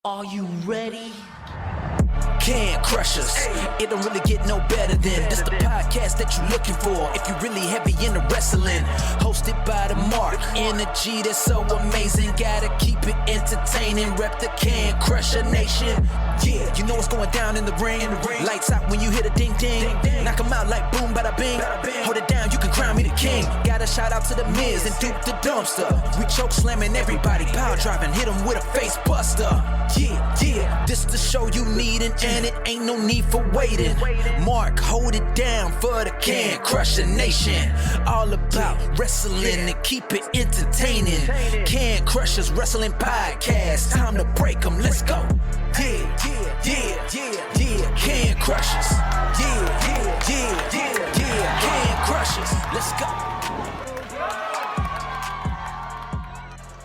Are you ready? Can Crushers. It don't really get no better than this the podcast that you're looking for if you're really heavy into wrestling. Hosted by the Mark. Energy that's so amazing. Gotta keep it entertaining. Rep the Can Crusher Nation. Yeah, you know what's going down in the ring. Lights out when you hit a ding ding. Knock 'em out like boom bada bing. Hold it down, you can crown me the king. Gotta shout out to the Miz and Duke the Dumpster. We choke slamming everybody, power driving, hit 'em with a face buster. Yeah, this the show you need and it ain't no need for waiting. Mark, hold it down for the Can Crusher Nation. All about wrestling and keep it entertaining. Can Crushers Wrestling Podcast. Time to break 'em, let's go. Yeah, Can Crushers. Yeah, Can Crushers. Let's go.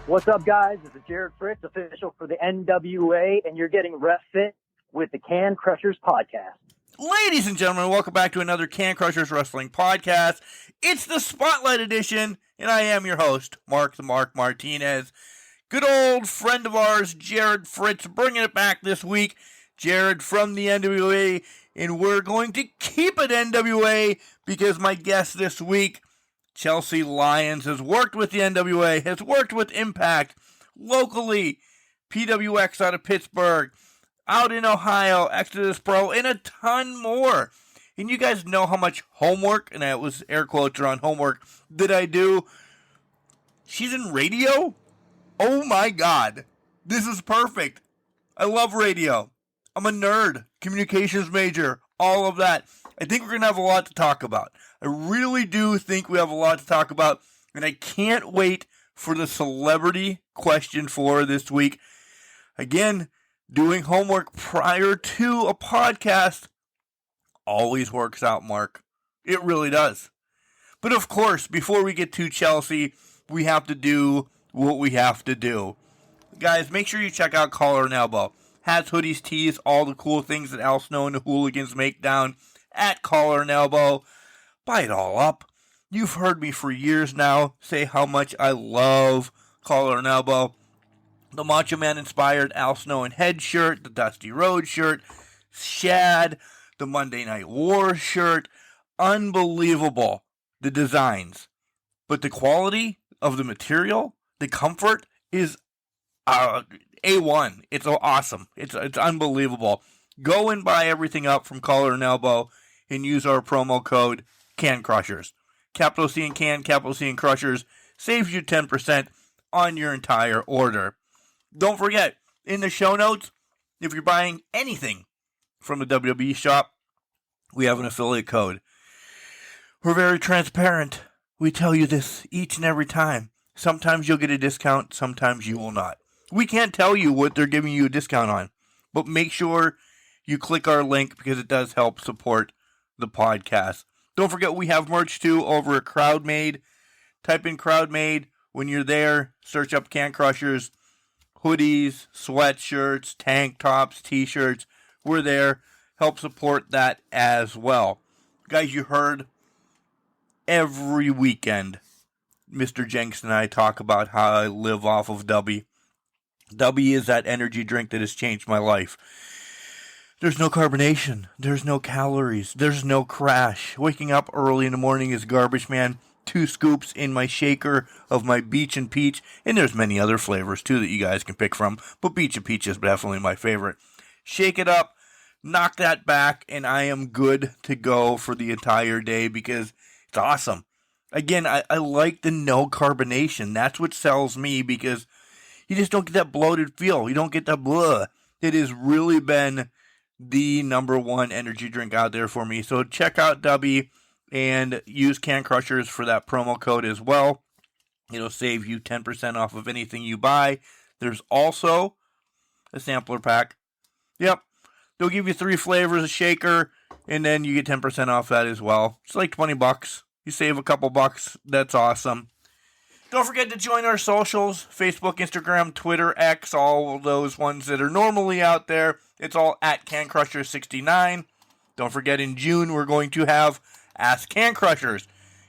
What's up, guys? This is Jared Fritz, official for the NWA, and you're getting Ref Fit with the Can Crushers Podcast. Ladies and gentlemen, welcome back to another Can Crushers Wrestling Podcast. It's the Spotlight Edition, and I am your host, Mark the Mark Martinez. Good old friend of ours, Jared Fritz, bringing it back this week. Jared from the NWA, and we're going to keep it NWA because my guest this week, Chelsea Lyons, has worked with the NWA, has worked with Impact, locally, PWX out of Pittsburgh, out in Ohio, Exodus Pro, and a ton more. And you guys know how much homework, and that was air quotes around homework, that I do. She's in radio? Oh my God. This is perfect. I love radio. I'm a nerd, communications major, all of that. I think we're going to have a lot to talk about. I really do think we have a lot to talk about, and I can't wait for the celebrity question for this week. Again, doing homework prior to a podcast always works out, Mark. It really does. But of course, before we get to Chelsea, we have to do what we have to do. Guys, make sure you check out Collar and Elbow. Hats, hoodies, tees, all the cool things that Al Snow and the Hooligans make down at Collar and Elbow. Buy it all up. You've heard me for years now say how much I love Collar and Elbow. The Macho Man inspired Al Snow and Head shirt, the Dusty Road shirt, Shad, the Monday Night War shirt. Unbelievable, the designs. But the quality of the material, the comfort is A1. It's awesome. It's unbelievable. Go and buy everything up from Collar and Elbow and use our promo code CANCRUSHERS. Capital C and Can, capital C and Crushers saves you 10% on your entire order. Don't forget, in the show notes, if you're buying anything from the WWE shop, we have an affiliate code. We're very transparent. We tell you this each and every time. Sometimes you'll get a discount, sometimes you will not. We can't tell you what they're giving you a discount on, but make sure you click our link because it does help support the podcast. Don't forget we have merch too over at CrowdMade. Type in CrowdMade. When you're there, search up Can Crushers, hoodies, sweatshirts, tank tops, t-shirts. We're there. Help support that as well. Guys, you heard every weekend Mr. Jenks and I talk about how I live off of W. W is that energy drink that has changed my life. There's no carbonation. There's no calories. There's no crash. Waking up early in the morning is garbage, man. 2 scoops in my shaker of my Beach and Peach. And there's many other flavors, too, that you guys can pick from. But Beach and Peach is definitely my favorite. Shake it up. Knock that back. And I am good to go for the entire day because it's awesome. Again, I like the no carbonation. That's what sells me because you just don't get that bloated feel. You don't get that blah. It has really been the number one energy drink out there for me. So check out W and use Can Crushers for that promo code as well. It'll save you 10% off of anything you buy. There's also a sampler pack. Yep. They'll give you 3 flavors, a shaker, and then you get 10% off that as well. It's like $20. You save a couple bucks. That's awesome. Don't forget to join our socials, Facebook, Instagram, Twitter, X, all of those ones that are normally out there. It's all at CanCrusher69. Don't forget, in June, we're going to have Ask Can Crushers.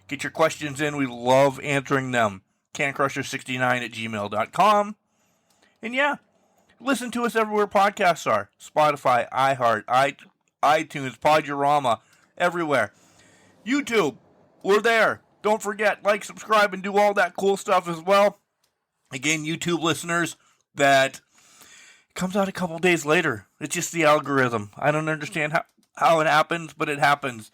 Get your questions in. We love answering them. CanCrusher69 at gmail.com. And yeah, Listen to us everywhere podcasts are. Spotify, iHeart, iTunes, Podurama, everywhere. YouTube, we're there. Don't forget, like, subscribe, and do all that cool stuff as well. Again, YouTube listeners, that comes out a couple days later. It's just the algorithm. I don't understand how it happens, but it happens.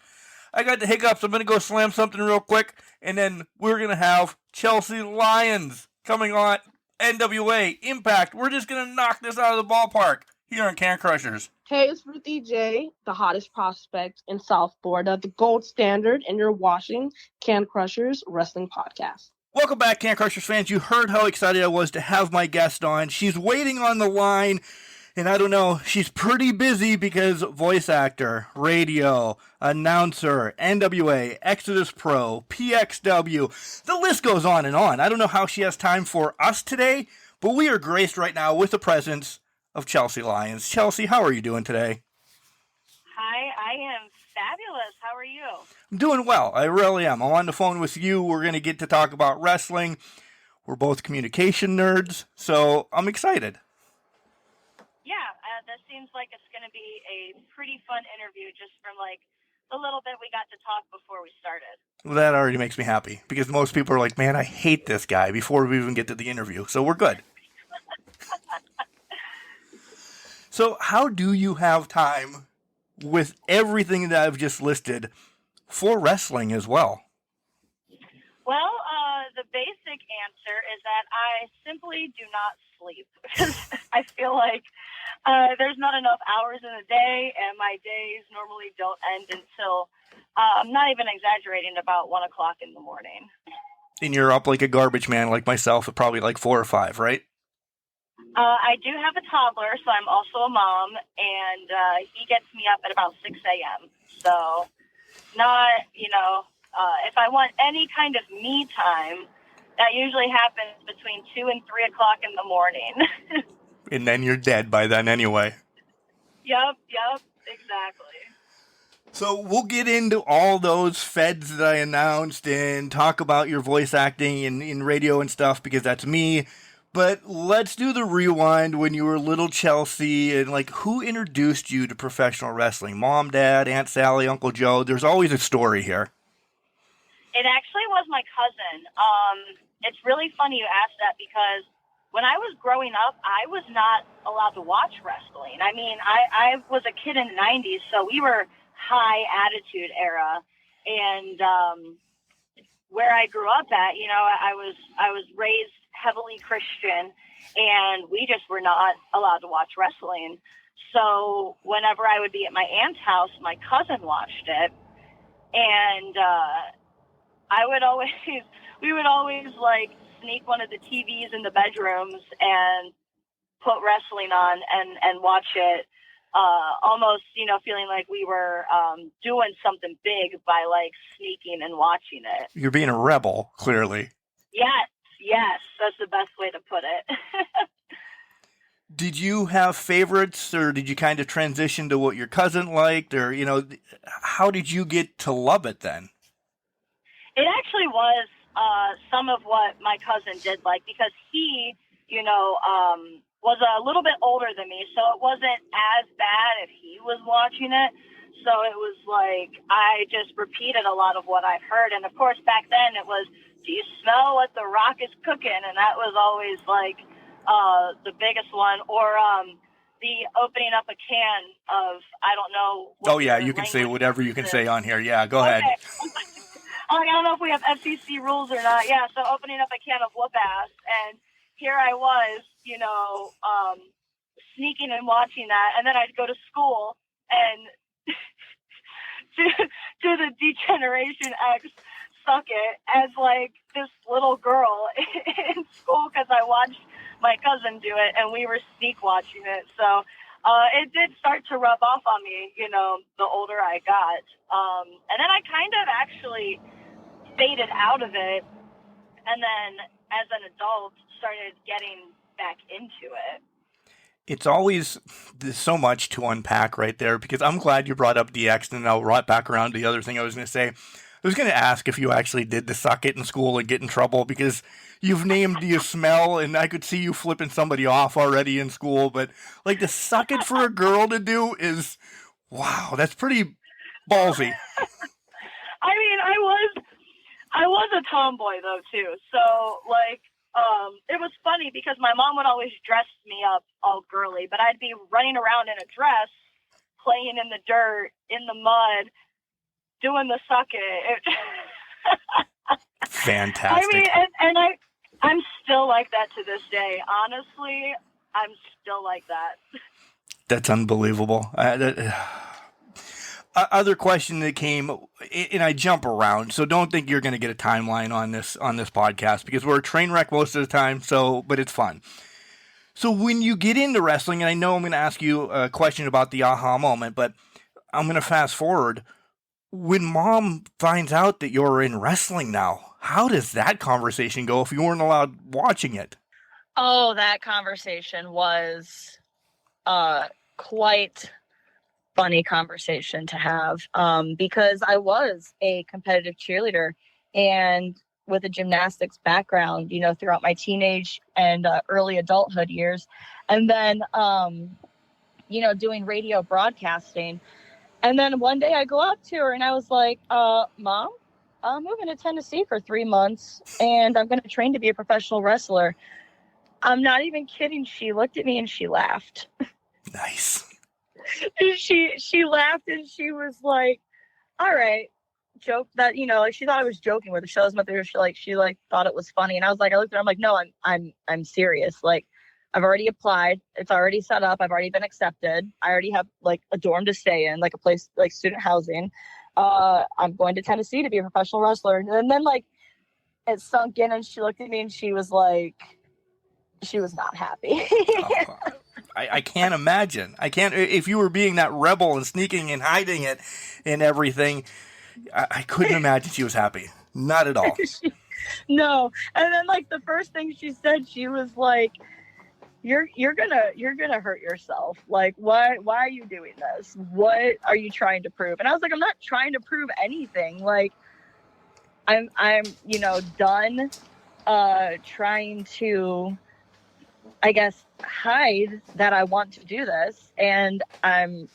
I got the hiccups. I'm going to go slam something real quick, and then we're going to have Chelsea Lyons coming on NWA Impact. We're just going to knock this out of the ballpark here on Can Crushers. Hey, it's Ruthie J, the hottest prospect in South Florida, the gold standard, and you're watching Can Crushers Wrestling Podcast. Welcome back, Can Crushers fans. You heard how excited I was to have my guest on. She's waiting on the line, and I don't know, she's pretty busy because voice actor, radio, announcer, NWA, Exodus Pro, PXW, the list goes on and on. I don't know how she has time for us today, but we are graced right now with the presence of Chelsea Lyons. Chelsea, how are you doing today? Hi, I am fabulous. How are you? I'm doing well. I really am. I'm on the phone with you. We're going to get to talk about wrestling. We're both communication nerds, so I'm excited. Yeah, this seems like it's going to be a pretty fun interview just from like the little bit we got to talk before we started. Well, that already makes me happy because most people are like, man, I hate this guy before we even get to the interview. So we're good. So how do you have time with everything that I've just listed for wrestling as well? Well, the basic answer is that I simply do not sleep because I feel like there's not enough hours in a day, and my days normally don't end until, I'm not even exaggerating, about 1 o'clock in the morning. And you're up like a garbage man like myself at probably like 4 or 5, right? I do have a toddler, so I'm also a mom, and he gets me up at about 6 a.m. So not, if I want any kind of me time, that usually happens between 2 and 3 o'clock in the morning. And then you're dead by then anyway. Yep, exactly. So we'll get into all those feds that I announced and talk about your voice acting in radio and stuff because that's me. But let's do the rewind when you were little Chelsea and like who introduced you to professional wrestling? Mom, Dad, Aunt Sally, Uncle Joe? There's always a story here. It actually was my cousin. It's really funny you asked that because when I was growing up, I was not allowed to watch wrestling. I mean, I was a kid in the 90s, so we were high attitude era. And where I grew up at, I was raised heavily Christian, and we just were not allowed to watch wrestling. So whenever I would be at my aunt's house, my cousin watched it, and we would always like sneak one of the TVs in the bedrooms and put wrestling on and watch it, almost, feeling like we were doing something big by like sneaking and watching it. You're being a rebel, clearly. Yes, that's the best way to put it. Did you have favorites, or did you kind of transition to what your cousin liked, or, how did you get to love it then? It actually was some of what my cousin did like, because he, was a little bit older than me, so it wasn't as bad if he was watching it. So it was like I just repeated a lot of what I've heard. And, of course, back then it was, do you smell what The Rock is cooking? And that was always, like, the biggest one. Or the opening up a can of, I don't know. Oh, yeah, you can say whatever you can say on here. Yeah, go ahead. I don't know if we have FCC rules or not. Yeah, so opening up a can of whoop-ass. And here I was, sneaking and watching that. And then I'd go to school and to the D-Generation X suck it as like this little girl in school because I watched my cousin do it and we were sneak watching it. So it did start to rub off on me, the older I got. And then I kind of actually faded out of it, and then as an adult started getting back into it. It's always there's so much to unpack right there, because I'm glad you brought up DX, and I'll right back around to the other thing I was going to say. was going to ask if you actually did the suck it in school and get in trouble, because you've named you smell, and I could see you flipping somebody off already in school. But like the suck it for a girl to do is, wow, that's pretty ballsy. I mean, I was a tomboy though too. So like, it was funny because my mom would always dress me up all girly, but I'd be running around in a dress, playing in the dirt, in the mud, doing the suck it. Fantastic. I mean, and I'm still like that to this day. Honestly, I'm still like that. That's unbelievable. Other question that came, and I jump around, so don't think you're going to get a timeline on this podcast, because we're a train wreck most of the time. But it's fun. So when you get into wrestling, and I know I'm going to ask you a question about the aha moment, but I'm going to fast forward. When Mom finds out that you're in wrestling now, how does that conversation go if you weren't allowed watching it? Oh, that conversation was quite funny conversation to have, because I was a competitive cheerleader and with a gymnastics background, throughout my teenage and early adulthood years. And then, doing radio broadcasting. And then one day I go up to her and I was like, Mom, I'm moving to Tennessee for 3 months and I'm going to train to be a professional wrestler. I'm not even kidding. She looked at me and she laughed. Nice. She laughed and she was like, all right, joke that, like she thought I was joking with her. She was mother. She thought it was funny. And I was like, I looked at her, I'm like, no, I'm serious. Like, I've already applied. It's already set up. I've already been accepted. I already have like a dorm to stay in, like a place, like student housing. I'm going to Tennessee to be a professional wrestler. And then like it sunk in and she looked at me and she was like, she was not happy. I can't imagine. If you were being that rebel and sneaking and hiding it and everything, I couldn't imagine she was happy. Not at all. No. And then like the first thing she said, she was like, you're gonna hurt yourself. Like, why are you doing this? What are you trying to prove? And I was like, I'm not trying to prove anything. Like, I'm done trying to, I guess, hide that I want to do this, and I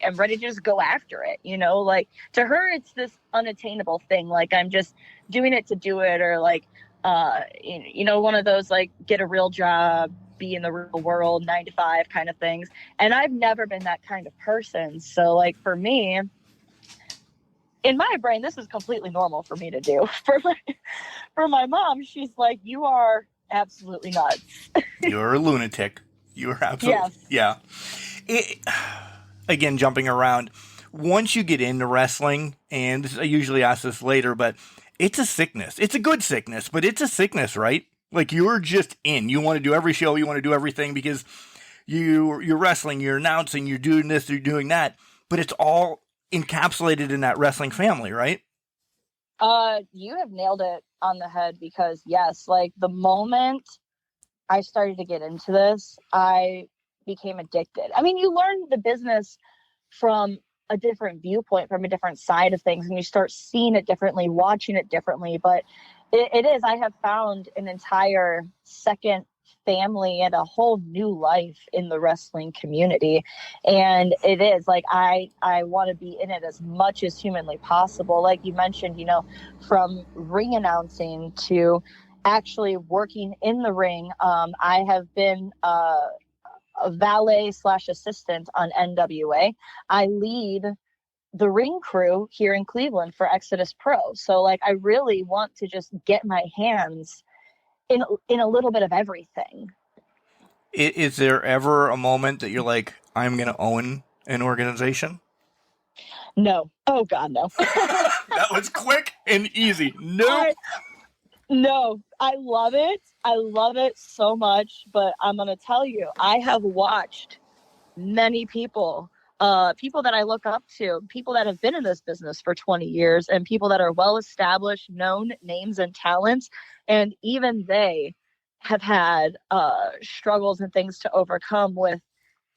am ready to just go after it. Like to her, it's this unattainable thing. Like I'm just doing it to do it, or like, one of those like get a real job, be in the real world, 9 to 5 kind of things. And I've never been that kind of person. So like for me, in my brain, this is completely normal for me to do. For my mom, she's like, you are absolutely nuts. You're a lunatic. You are absolutely, yes. Yeah. Again, jumping around, once you get into wrestling, and I usually ask this later, but it's a sickness. It's a good sickness, but it's a sickness, right? Like you're just in. You want to do every show. You want to do everything because you're wrestling, you're announcing, you're doing this, you're doing that. But it's all encapsulated in that wrestling family, right? You have nailed it on the head, because yes, like the moment I started to get into this, I became addicted. I mean, you learn the business from a different viewpoint, from a different side of things, and you start seeing it differently, watching it differently. But it is, I have found an entire second family and a whole new life in the wrestling community. And it is like, I want to be in it as much as humanly possible. Like you mentioned, from ring announcing to actually working in the ring. I have been a valet / assistant on NWA. I lead the ring crew here in Cleveland for Exodus Pro. So like, I really want to just get my hands in a little bit of everything. Is there ever a moment that you're like, I'm going to own an organization? No. Oh God, no. That was quick and easy. No. No, I love it. I love it so much, but I'm going to tell you, I have watched many people that I look up to, people that have been in this business for 20 years and people that are well-established, known names and talents. And even they have had struggles and things to overcome with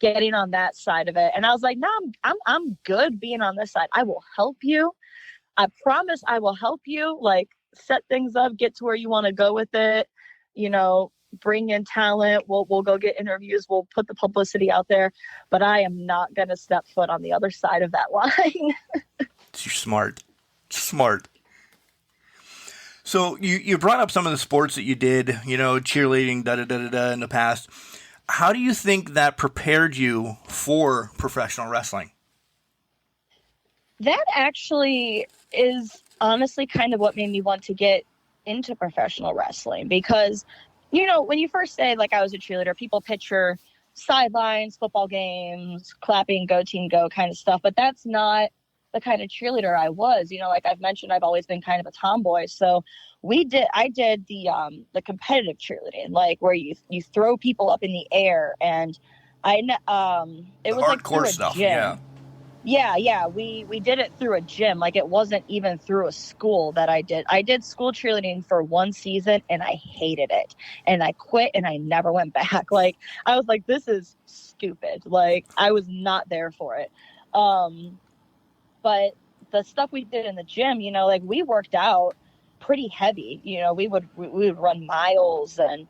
getting on that side of it. And I was like, no, I'm good being on this side. I will help you. I promise I will help you, like, set things up, get to where you want to go with it, you know, bring in talent. We'll go get interviews. We'll put the publicity out there, but I am not going to step foot on the other side of that line. You're smart. Smart. So you brought up some of the sports that you did, you know, cheerleading, in the past. How do you think that prepared you for professional wrestling? That actually is honestly kind of what made me want to get into professional wrestling, because, you know, when you first say, like, I was a cheerleader, people picture sidelines, football games, clapping, go team, go kind of stuff. But that's not the kind of cheerleader I was. You know, like I've mentioned, I've always been kind of a tomboy. So I did the competitive cheerleading, like where you throw people up in the air, and it was like through a stuff, gym. Yeah. We did it through a gym. Like, it wasn't even through a school that I did. I did school cheerleading for one season and I hated it. And I quit and I never went back. Like, I was like, this is stupid. Like, I was not there for it. But the stuff we did in the gym, you know, like, we worked out pretty heavy. You know, we would run miles and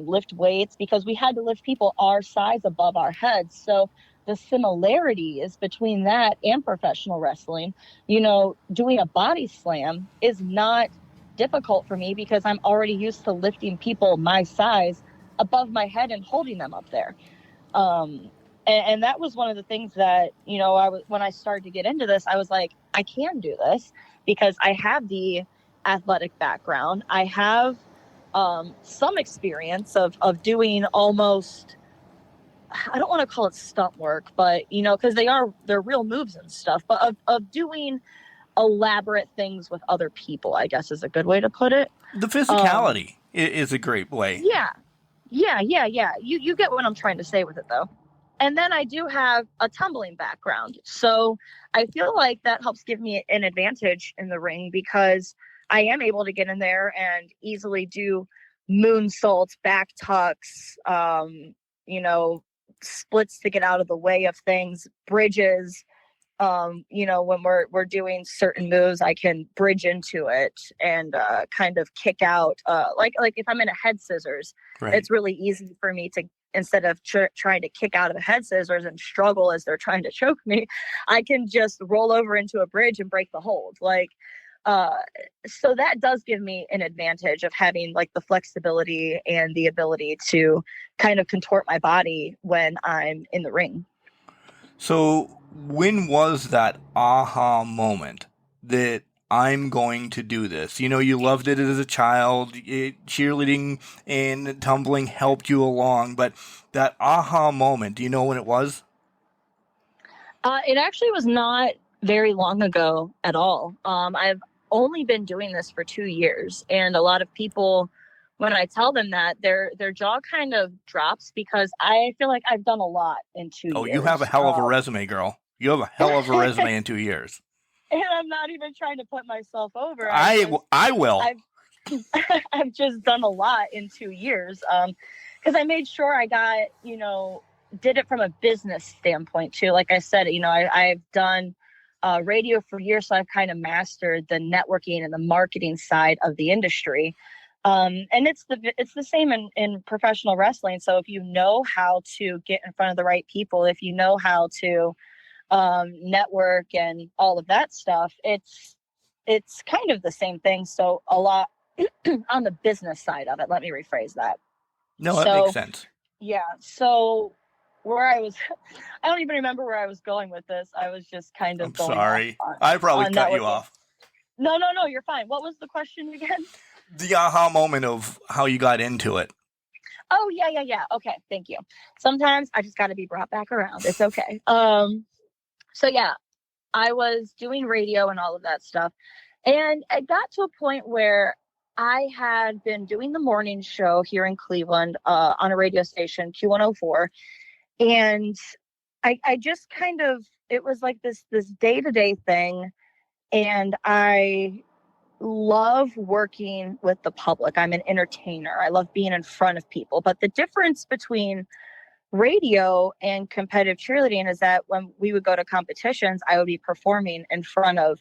lift weights, because we had to lift people our size above our heads. So the similarities between that and professional wrestling, you know, doing a body slam is not difficult for me, because I'm already used to lifting people my size above my head and holding them up there. And that was one of the things that, you know, when I started to get into this, I was like, I can do this, because I have the athletic background. I have some experience of doing almost, I don't want to call it stunt work, but, you know, because they're real moves and stuff, but of doing elaborate things with other people, I guess is a good way to put it. The physicality is a great way. Yeah. You get what I'm trying to say with it, though. And then I do have a tumbling background. So I feel like that helps give me an advantage in the ring, because I am able to get in there and easily do moonsaults, back tucks, you know, splits to get out of the way of things, bridges. You know, when we're doing certain moves, I can bridge into it and kind of kick out. Like if I'm in a head scissors, right, it's really easy for me to, instead of trying to kick out of a head scissors and struggle as they're trying to choke me, I can just roll over into a bridge and break the hold. Like, so that does give me an advantage of having, like, the flexibility and the ability to kind of contort my body when I'm in the ring. So when was that aha moment that I'm going to do this? You know, you loved it as a child. Cheerleading and tumbling helped you along, but that aha moment, do you know when it was? It actually was not very long ago at all. I've only been doing this for 2 years, and a lot of people, when I tell them that, their jaw kind of drops, because I feel like I've done a lot in 2 years. Oh, you have a hell of a resume, girl. You have a hell of a resume in 2 years. And I'm not even trying to put myself over. I will. I've just done a lot in 2 years, because I made sure I got, you know, did it from a business standpoint too. Like I said, you know, I've done radio for years, so I've kind of mastered the networking and the marketing side of the industry. And it's the same in professional wrestling. So if you know how to get in front of the right people, if you know how to network and all of that stuff, it's kind of the same thing. So a lot on the business side of it. Let me rephrase that. No, that makes sense. Yeah. So where I was, I don't even remember where I was going with this. I was just kind of going. Sorry. I probably cut you off. No, you're fine. What was the question again? The aha moment of how you got into it. Oh, yeah. Okay, thank you. Sometimes I just got to be brought back around. It's okay. So yeah, I was doing radio and all of that stuff. And it got to a point where I had been doing the morning show here in Cleveland on a radio station, Q104. And I just kind of, it was like this day-to-day thing. And I love working with the public. I'm an entertainer. I love being in front of people. But the difference between radio and competitive cheerleading is that when we would go to competitions, I would be performing in front of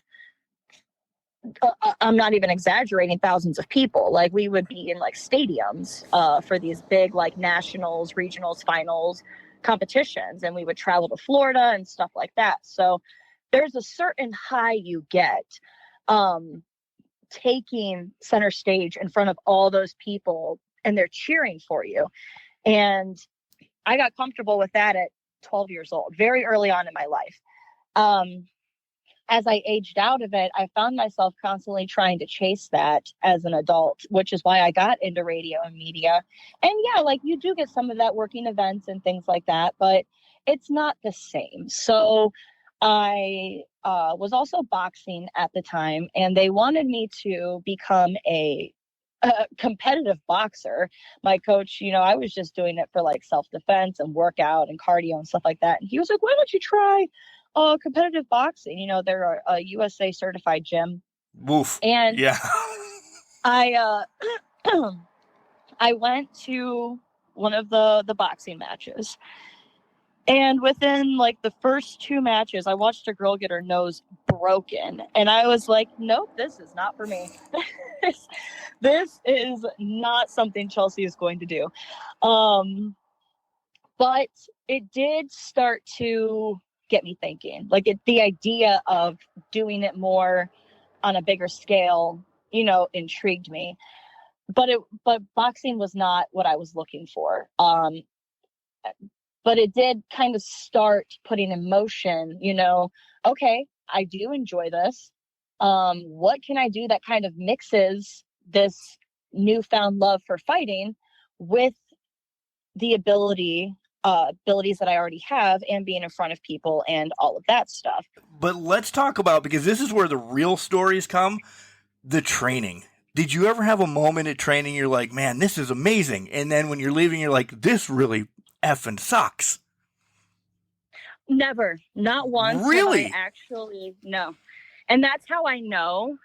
I'm not even exaggerating, thousands of people. Like, we would be in like stadiums for these big like nationals, regionals, finals competitions, and we would travel to Florida and stuff like that. So there's a certain high you get taking center stage in front of all those people, and they're cheering for you. And I got comfortable with that at 12 years old, very early on in my life. As I aged out of it, I found myself constantly trying to chase that as an adult, which is why I got into radio and media. And yeah, like, you do get some of that working events and things like that, but it's not the same. So I was also boxing at the time, and they wanted me to become a competitive boxer. My coach, I was just doing it for like self-defense and workout and cardio and stuff like that. And he was like, why don't you try competitive boxing? They're a USA certified gym. Woof. And yeah. I I went to one of the boxing matches. And within like the first 2 matches, I watched a girl get her nose broken. And I was like, nope, this is not for me. This is not something Chelsea is going to do. But it did start to get me thinking. Like, the idea of doing it more on a bigger scale, intrigued me. But boxing was not what I was looking for. But it did kind of start putting in motion, okay, I do enjoy this. What can I do that kind of mixes this newfound love for fighting with the abilities that I already have, and being in front of people and all of that stuff. But let's talk about, because this is where the real stories come, the training. Did you ever have a moment at training you're like, man, this is amazing, and then when you're leaving, you're like, this really effing sucks? Never. Not once. Really? No. And that's how I know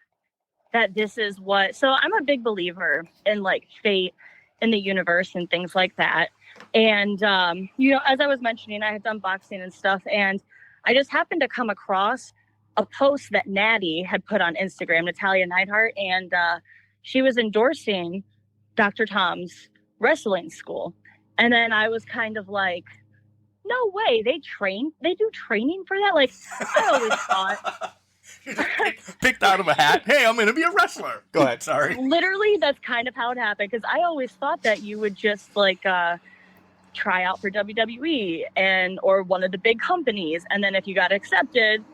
that this is what... So I'm a big believer in like fate in the universe and things like that. And, as I was mentioning, I had done boxing and stuff, and I just happened to come across a post that Natty had put on Instagram, Natalia Neidhart, and she was endorsing Dr. Tom's wrestling school. And then I was kind of like, no way, they do training for that? Like, I always thought... Picked out of a hat. Hey, I'm going to be a wrestler. Go ahead, sorry. Literally, that's kind of how it happened, because I always thought that you would just like try out for WWE or one of the big companies, and then if you got accepted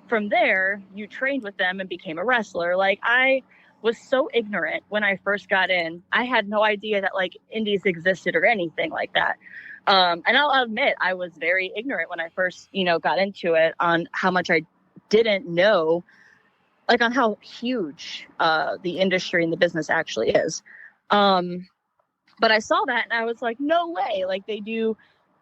from there, you trained with them and became a wrestler. Like, I was so ignorant when I first got in. I had no idea that like indies existed or anything like that. And I'll admit, I was very ignorant when I first, got into it, on how much I didn't know, like on how huge the industry and the business actually is. But I saw that and I was like, no way, like they do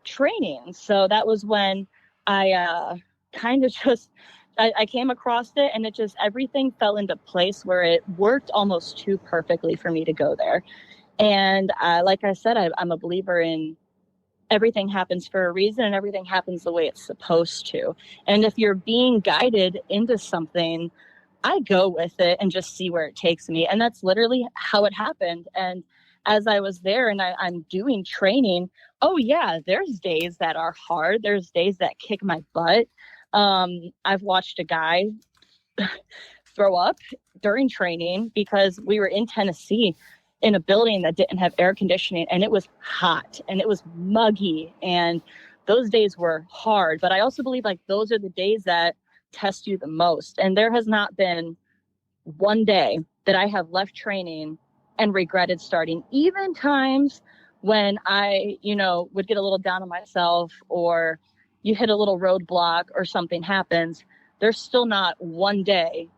training. So that was when I kind of just, I came across it, and it just, everything fell into place where it worked almost too perfectly for me to go there. And like I said, I'm a believer in everything happens for a reason, and everything happens the way it's supposed to. And if you're being guided into something, I go with it and just see where it takes me. And that's literally how it happened. And as I was there and I'm doing training, oh yeah, there's days that are hard. There's days that kick my butt. I've watched a guy throw up during training because we were in Tennessee in a building that didn't have air conditioning, and it was hot and it was muggy, and those days were hard. But I also believe like those are the days that test you the most. And there has not been one day that I have left training and regretted starting. Even times when I, would get a little down on myself, or you hit a little roadblock or something happens, there's still not one day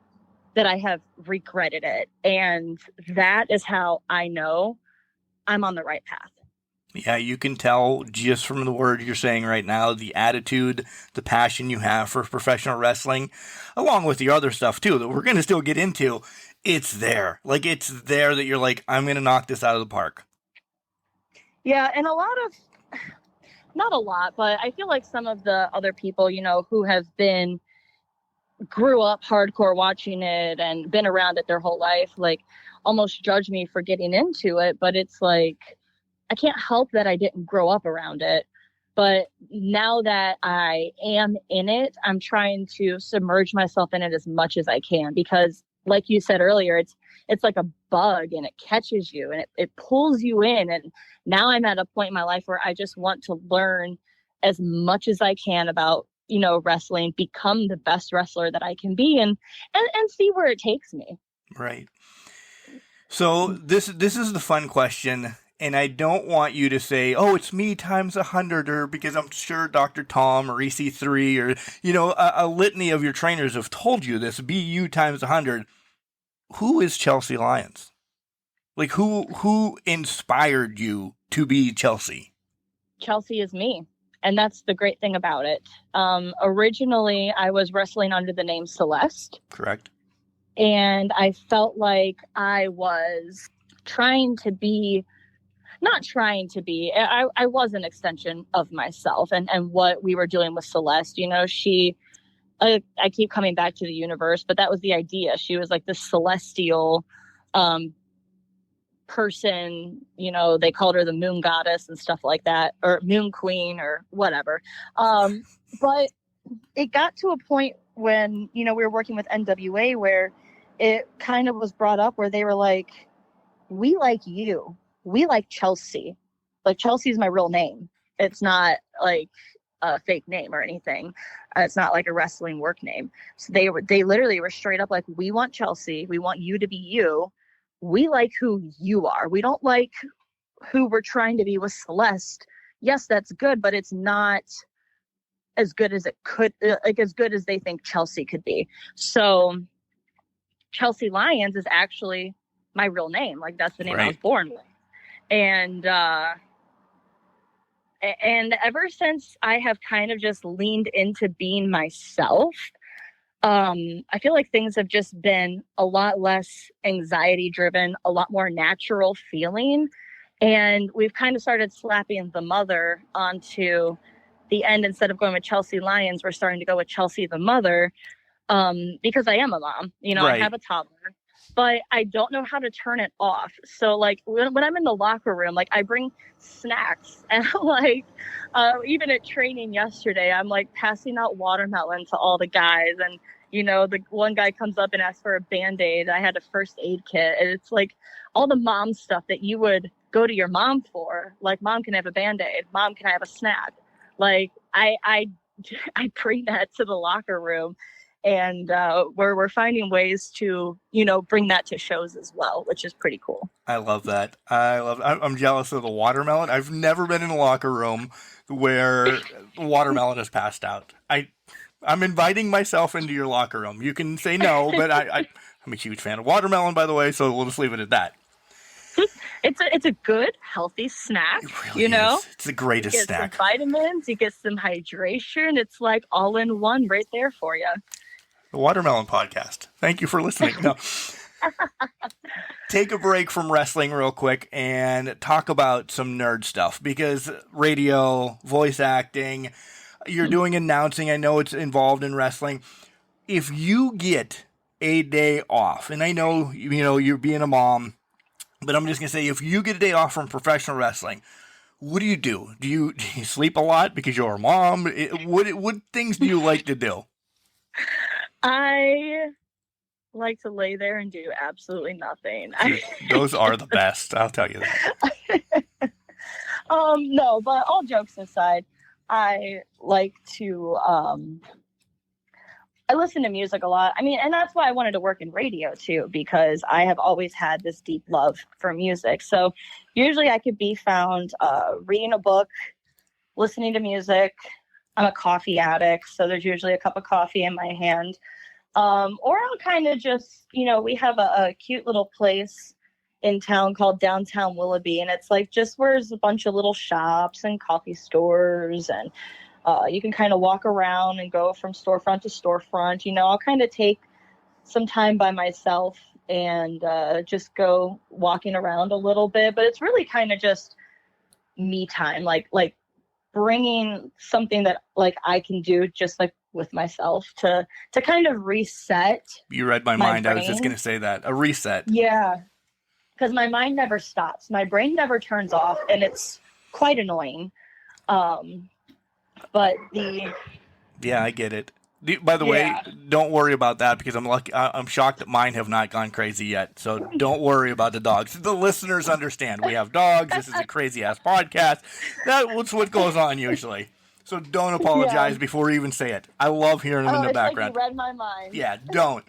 that I have regretted it. And that is how I know I'm on the right path. Yeah, you can tell just from the word you're saying right now, the attitude, the passion you have for professional wrestling, along with the other stuff too, that we're going to still get into. It's there. Like, it's there that you're like, I'm going to knock this out of the park. Yeah. And not a lot, but I feel like some of the other people, who have been grew up hardcore watching it and been around it their whole life, like almost judge me for getting into it. But it's like, I can't help that I didn't grow up around it. But now that I am in it, I'm trying to submerge myself in it as much as I can, because like you said earlier, it's like a bug, and it catches you and it pulls you in. And now I'm at a point in my life where I just want to learn as much as I can about, you know, wrestling, become the best wrestler that I can be, and see where it takes me. Right. So this is the fun question. And I don't want you to say, oh, it's me times 100, or because I'm sure Dr. Tom or EC3 or, you know, a litany of your trainers have told you this, be you times 100. Who is Chelsea Lyons? Like, who inspired you to be Chelsea? Chelsea is me. And that's the great thing about it. Originally, I was wrestling under the name Celeste. Correct. And I felt like I was I was an extension of myself and what we were doing with Celeste. You know, I keep coming back to the universe, but that was the idea. She was like this celestial person, you know, they called her the moon goddess and stuff like that, or moon queen or whatever. But it got to a point when, you know, we were working with NWA where it kind of was brought up where they were like, we like you. We like Chelsea. Like, Chelsea is my real name. It's not like a fake name or anything. It's not like a wrestling work name. So they literally were straight up like, we want Chelsea. We want you to be you. We like who you are. We don't like who we're trying to be with Celeste. Yes, that's good, but it's not as good as it could, like as good as they think Chelsea could be. So Chelsea Lyons is actually my real name. Like, that's the name I was born with. And ever since I have kind of just leaned into being myself, I feel like things have just been a lot less anxiety driven, a lot more natural feeling. And we've kind of started slapping the mother onto the end. Instead of going with Chelsea Lyons, we're starting to go with Chelsea the mother, because I am a mom. You know, I have a toddler. But I don't know how to turn it off. So, like, when I'm in the locker room, like, I bring snacks. And, like, even at training yesterday, I'm, like, passing out watermelon to all the guys. And, you know, the one guy comes up and asks for a Band-Aid. I had a first aid kit. And it's, like, all the mom stuff that you would go to your mom for. Like, Mom, can I have a Band-Aid? Mom, can I have a snack? Like, I bring that to the locker room. And we're finding ways to, you know, bring that to shows as well, which is pretty cool. I love that. I'm jealous of the watermelon. I've never been in a locker room where watermelon is passed out. I'm inviting myself into your locker room. You can say no, but I'm a huge fan of watermelon, by the way, so we'll just leave it at that. It's a good, healthy snack. It really you know? is. It's the greatest you get snack. Some vitamins, you get some hydration. It's like all in one right there for you. The Watermelon Podcast. Thank you for listening. No. Take a break from wrestling real quick and talk about some nerd stuff, because radio, voice acting, you're doing announcing. I know it's involved in wrestling. If you get a day off, and I know, you know, you're being a mom, but I'm just going to say, if you get a day off from professional wrestling, what do you do? Do you sleep a lot because you're a mom? What things do you like to do? I like to lay there and do absolutely nothing. Those are the best, I'll tell you that. No, but all jokes aside, I like to I listen to music a lot. I mean, and that's why I wanted to work in radio too, because I have always had this deep love for music. So usually I could be found reading a book, listening to music. I'm a coffee addict, so there's usually a cup of coffee in my hand. Or I'll kind of just, you know, we have a cute little place in town called Downtown Willoughby, and it's like just where there's a bunch of little shops and coffee stores, and you can kind of walk around and go from storefront to storefront. You know, I'll kind of take some time by myself and just go walking around a little bit, but it's really kind of just me time, like bringing something that like I can do just like with myself to kind of reset. You read my mind. I was just going to say that. A reset. Yeah. Because my mind never stops. My brain never turns off, and it's quite annoying. But Yeah, I get it. By the way, don't worry about that because I'm shocked that mine have not gone crazy yet. So don't worry about the dogs. The listeners understand. We have dogs. This is a crazy ass podcast. That's what goes on usually. So don't apologize before you even say it. I love hearing them in the background. Like you read my mind. Yeah, don't.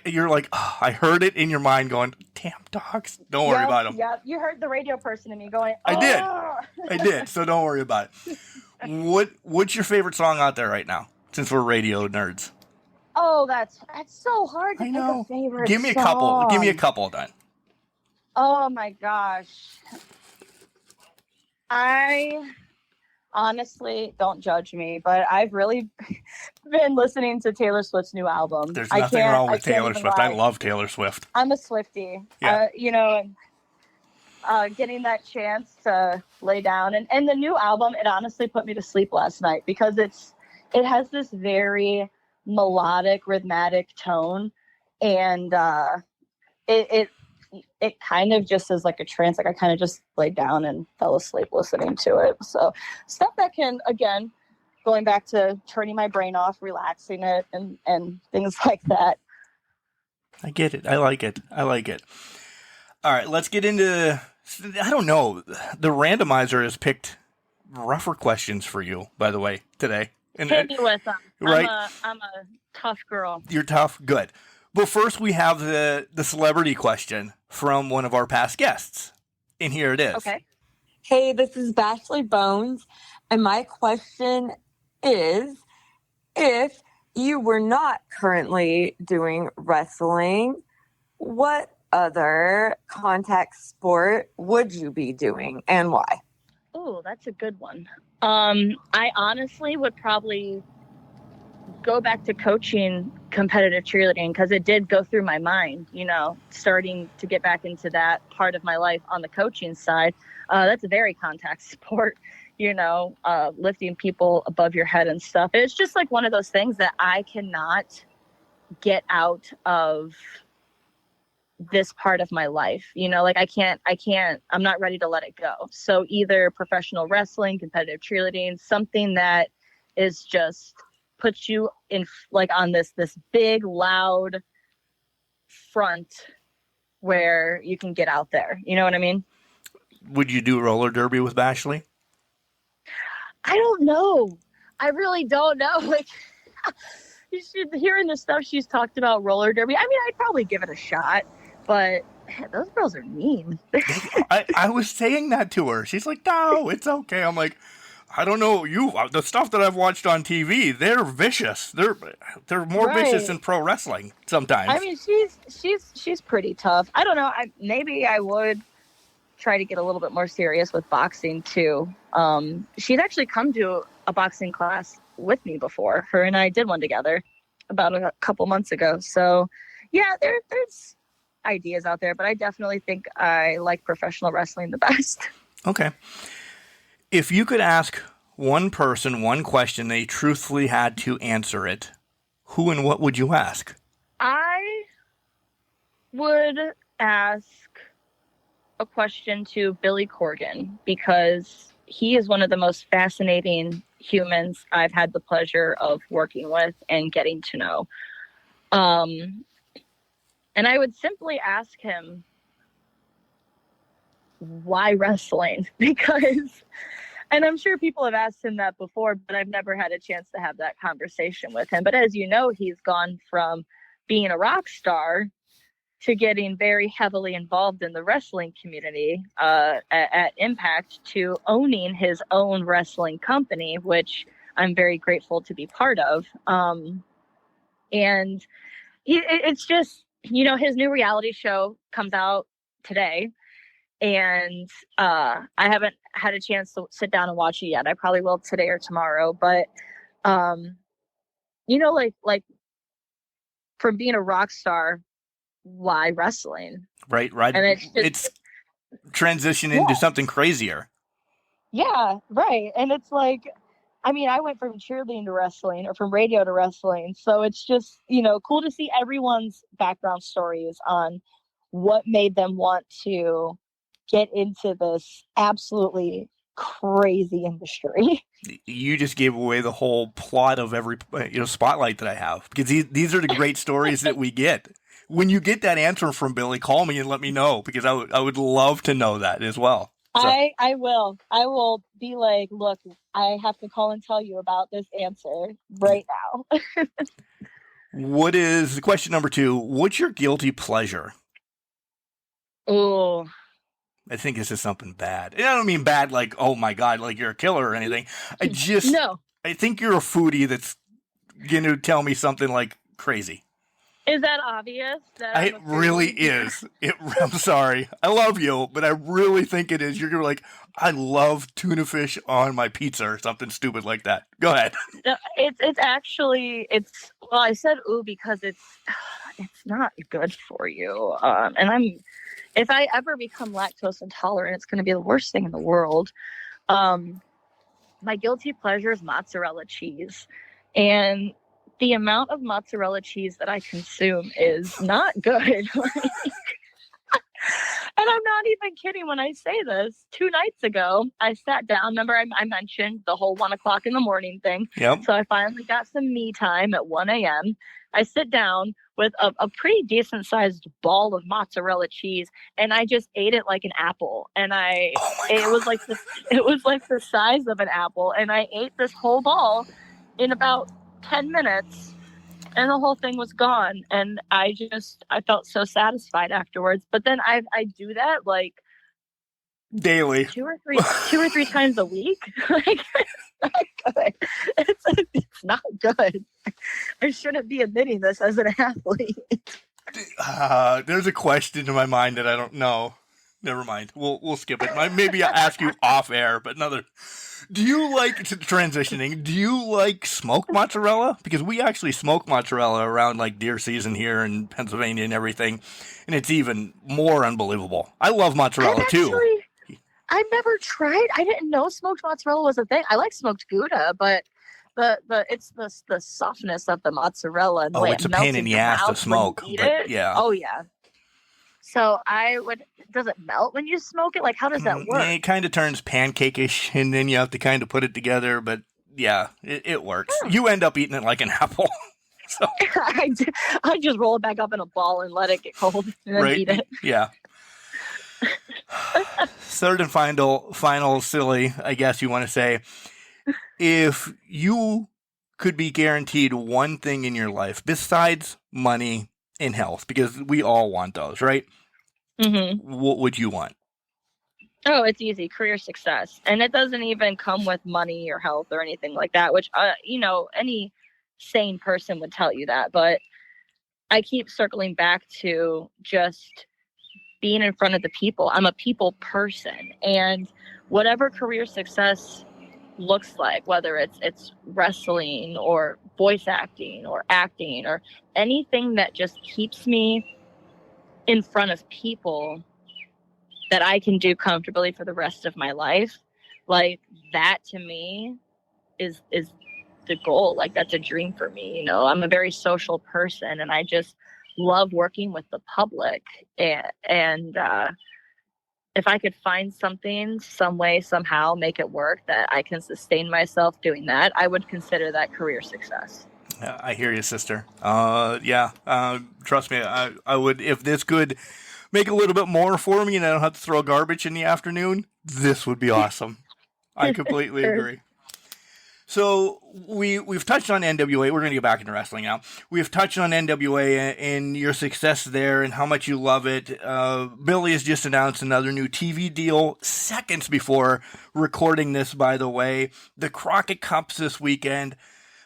You're like, oh, I heard it in your mind going, damn dogs. Don't worry about them. Yeah, you heard the radio person in me going, oh. I did. So don't worry about it. What's your favorite song out there right now? Since we're radio nerds. Oh, that's so hard to pick a favorite Give me a couple. Give me a couple then. Oh my gosh. I honestly, don't judge me, but I've really been listening to Taylor Swift's new album. There's nothing wrong with Taylor Swift. I love Taylor Swift. I'm a Swiftie. Yeah. Getting that chance to lay down and the new album, it honestly put me to sleep last night because it has this very melodic, rhythmic tone, and it kind of just is like a trance. Like I kind of just laid down and fell asleep listening to it. So stuff that can, again, going back to turning my brain off, relaxing it, and things like that. I get it. I like it. All right, let's get into. I don't know. The randomizer has picked rougher questions for you, by the way, today. Hit me with them. Right? I'm a tough girl. You're tough? Good. But first we have the celebrity question from one of our past guests. And here it is. Okay. Hey, this is Bashley Bones. And my question is, if you were not currently doing wrestling, what other contact sport would you be doing and why? Oh, that's a good one. I honestly would probably go back to coaching competitive cheerleading because it did go through my mind, starting to get back into that part of my life on the coaching side. That's a very contact sport, lifting people above your head and stuff. It's just like one of those things that I cannot get out of this part of my life, I can't, I'm not ready to let it go. So either professional wrestling, competitive cheerleading, something that is just puts you in like on this big, loud front where you can get out there. You know what I mean? Would you do roller derby with Bashley? I don't know. I really don't know. Like, hearing the stuff she's talked about roller derby, I mean, I'd probably give it a shot. But man, those girls are mean. I was saying that to her. She's like, no, it's okay. I'm like, I don't know. The stuff that I've watched on TV, they're vicious. They're more vicious than pro wrestling sometimes. I mean, she's pretty tough. I don't know. Maybe I would try to get a little bit more serious with boxing too. She's actually come to a boxing class with me before. Her and I did one together about a couple months ago. So yeah, there's ideas out there, but I definitely think I like professional wrestling the best. Okay. If you could ask one person one question, they truthfully had to answer it, who and what would you ask? I would ask a question to Billy Corgan because he is one of the most fascinating humans I've had the pleasure of working with and getting to know. And I would simply ask him, why wrestling? Because, and I'm sure people have asked him that before, but I've never had a chance to have that conversation with him. But as you know, he's gone from being a rock star to getting very heavily involved in the wrestling community at Impact to owning his own wrestling company, which I'm very grateful to be part of. And it's just, his new reality show comes out today, and I haven't had a chance to sit down and watch it yet. I probably will today or tomorrow, but like from being a rock star, why wrestling? Right. And it's transitioned into something crazier. Yeah, right. And it's like, I mean, I went from cheerleading to wrestling or from radio to wrestling. So it's just, you know, cool to see everyone's background stories on what made them want to get into this absolutely crazy industry. You just gave away the whole plot of every spotlight that I have, because these are the great stories that we get. When you get that answer from Billy, call me and let me know, because I would love to know that as well. So. I will be like, look, I have to call and tell you about this answer right now. What is question number 2? What's your guilty pleasure? Oh, I think this is something bad. And I don't mean bad like, oh my God, like you're a killer or anything. I think you're a foodie that's going to tell me something like crazy. Is that obvious? It really is. I'm sorry. I love you, but I really think it is. You're going to be like, I love tuna fish on my pizza or something stupid like that. Go ahead. No, it's actually, well, I said ooh because it's not good for you. And if I ever become lactose intolerant, it's going to be the worst thing in the world. My guilty pleasure is mozzarella cheese. And the amount of mozzarella cheese that I consume is not good. And I'm not even kidding when I say this. 2 nights ago, I sat down. Remember, I mentioned the whole 1 o'clock in the morning thing. Yep. So I finally got some me time at 1 a.m. I sit down with a pretty decent sized ball of mozzarella cheese, and I just ate it like an apple. And it was like the size of an apple, and I ate this whole ball in about 10 minutes, and the whole thing was gone. And I felt so satisfied afterwards. But then I do that like daily, 2 or 3 times a week. Like, it's not good. I shouldn't be admitting this as an athlete. There's a question in my mind that I don't know. Never mind. We'll skip it. Maybe I'll ask you off air, but do you like transitioning? Do you like smoked mozzarella? Because we actually smoke mozzarella around like deer season here in Pennsylvania and everything, and it's even more unbelievable. I love mozzarella too. I've never tried. I didn't know smoked mozzarella was a thing. I like smoked Gouda, but it's the softness of the mozzarella. And the way it's a pain in the ass to smoke. But, yeah. Oh yeah. So does it melt when you smoke it? Like, how does that work? It kind of turns pancake-ish, and then you have to kind of put it together. But yeah, it works. You end up eating it like an apple. So. I just roll it back up in a ball and let it get cold and then eat it. Yeah. Third and final silly, I guess you want to say, if you could be guaranteed one thing in your life besides money and health, because we all want those, right? Mm-hmm. What would you want? Oh, it's easy. Career success. And it doesn't even come with money or health or anything like that, which, any sane person would tell you that. But I keep circling back to just being in front of the people. I'm a people person, and whatever career success looks like, whether it's wrestling or voice acting or anything that just keeps me in front of people that I can do comfortably for the rest of my life, like that to me is the goal. Like, that's a dream for me. I'm a very social person, and I just love working with the public, and if I could find something, some way, somehow make it work that I can sustain myself doing that, I would consider that career success. I hear you, sister. Trust me, I would, if this could make a little bit more for me and I don't have to throw garbage in the afternoon, this would be awesome. I completely agree. So we've touched on NWA. We're going to get back into wrestling now. We've touched on NWA and your success there and how much you love it. Billy has just announced another new TV deal seconds before recording this, by the way. The Crockett Cups this weekend.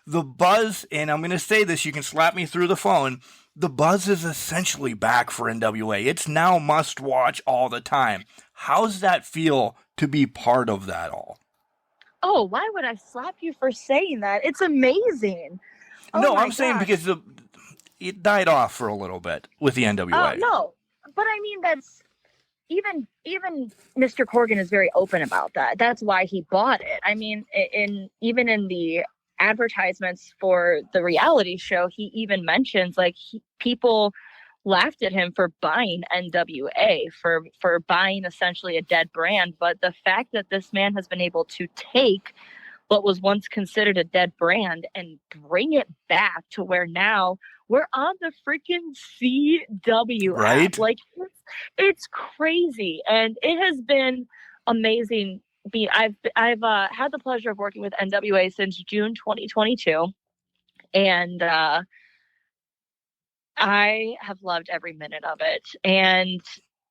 The buzz, and I'm going to say this, you can slap me through the phone, the buzz is essentially back for NWA. It's now must watch all the time. How's that feel to be part of that all? Oh, why would I slap you for saying that? It's amazing. No, I'm saying because it died off for a little bit with the NWA. No, but I mean, even Mr. Corgan is very open about that. That's why he bought it. I mean, even in the advertisements for the reality show, he even mentions like people laughed at him for buying NWA, for buying essentially a dead brand. But the fact that this man has been able to take what was once considered a dead brand and bring it back to where now we're on the freaking CW right app. Like, it's crazy, and it has been amazing. I've had the pleasure of working with NWA since June 2022, and I have loved every minute of it. And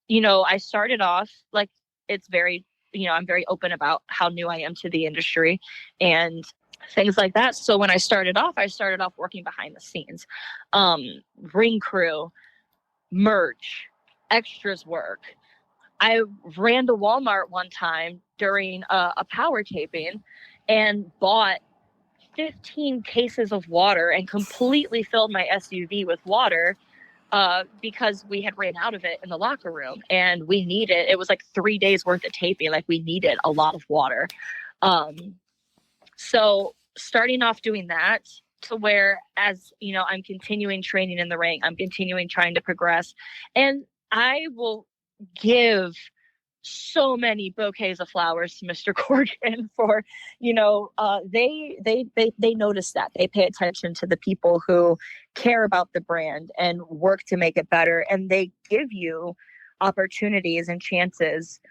I started off like, it's very, I'm very open about how new I am to the industry and things like that. So when I started off working behind the scenes, ring crew, merch, extras work. I ran to Walmart one time during a power taping and bought 15 cases of water and completely filled my SUV with water because we had ran out of it in the locker room, and it was like 3 days worth of taping. Like, we needed a lot of water. So starting off doing that to where, as I'm continuing training in the ring, I'm continuing trying to progress, and I will give so many bouquets of flowers to Mr. Corgan for, they notice that. They pay attention to the people who care about the brand and work to make it better. And they give you opportunities and chances,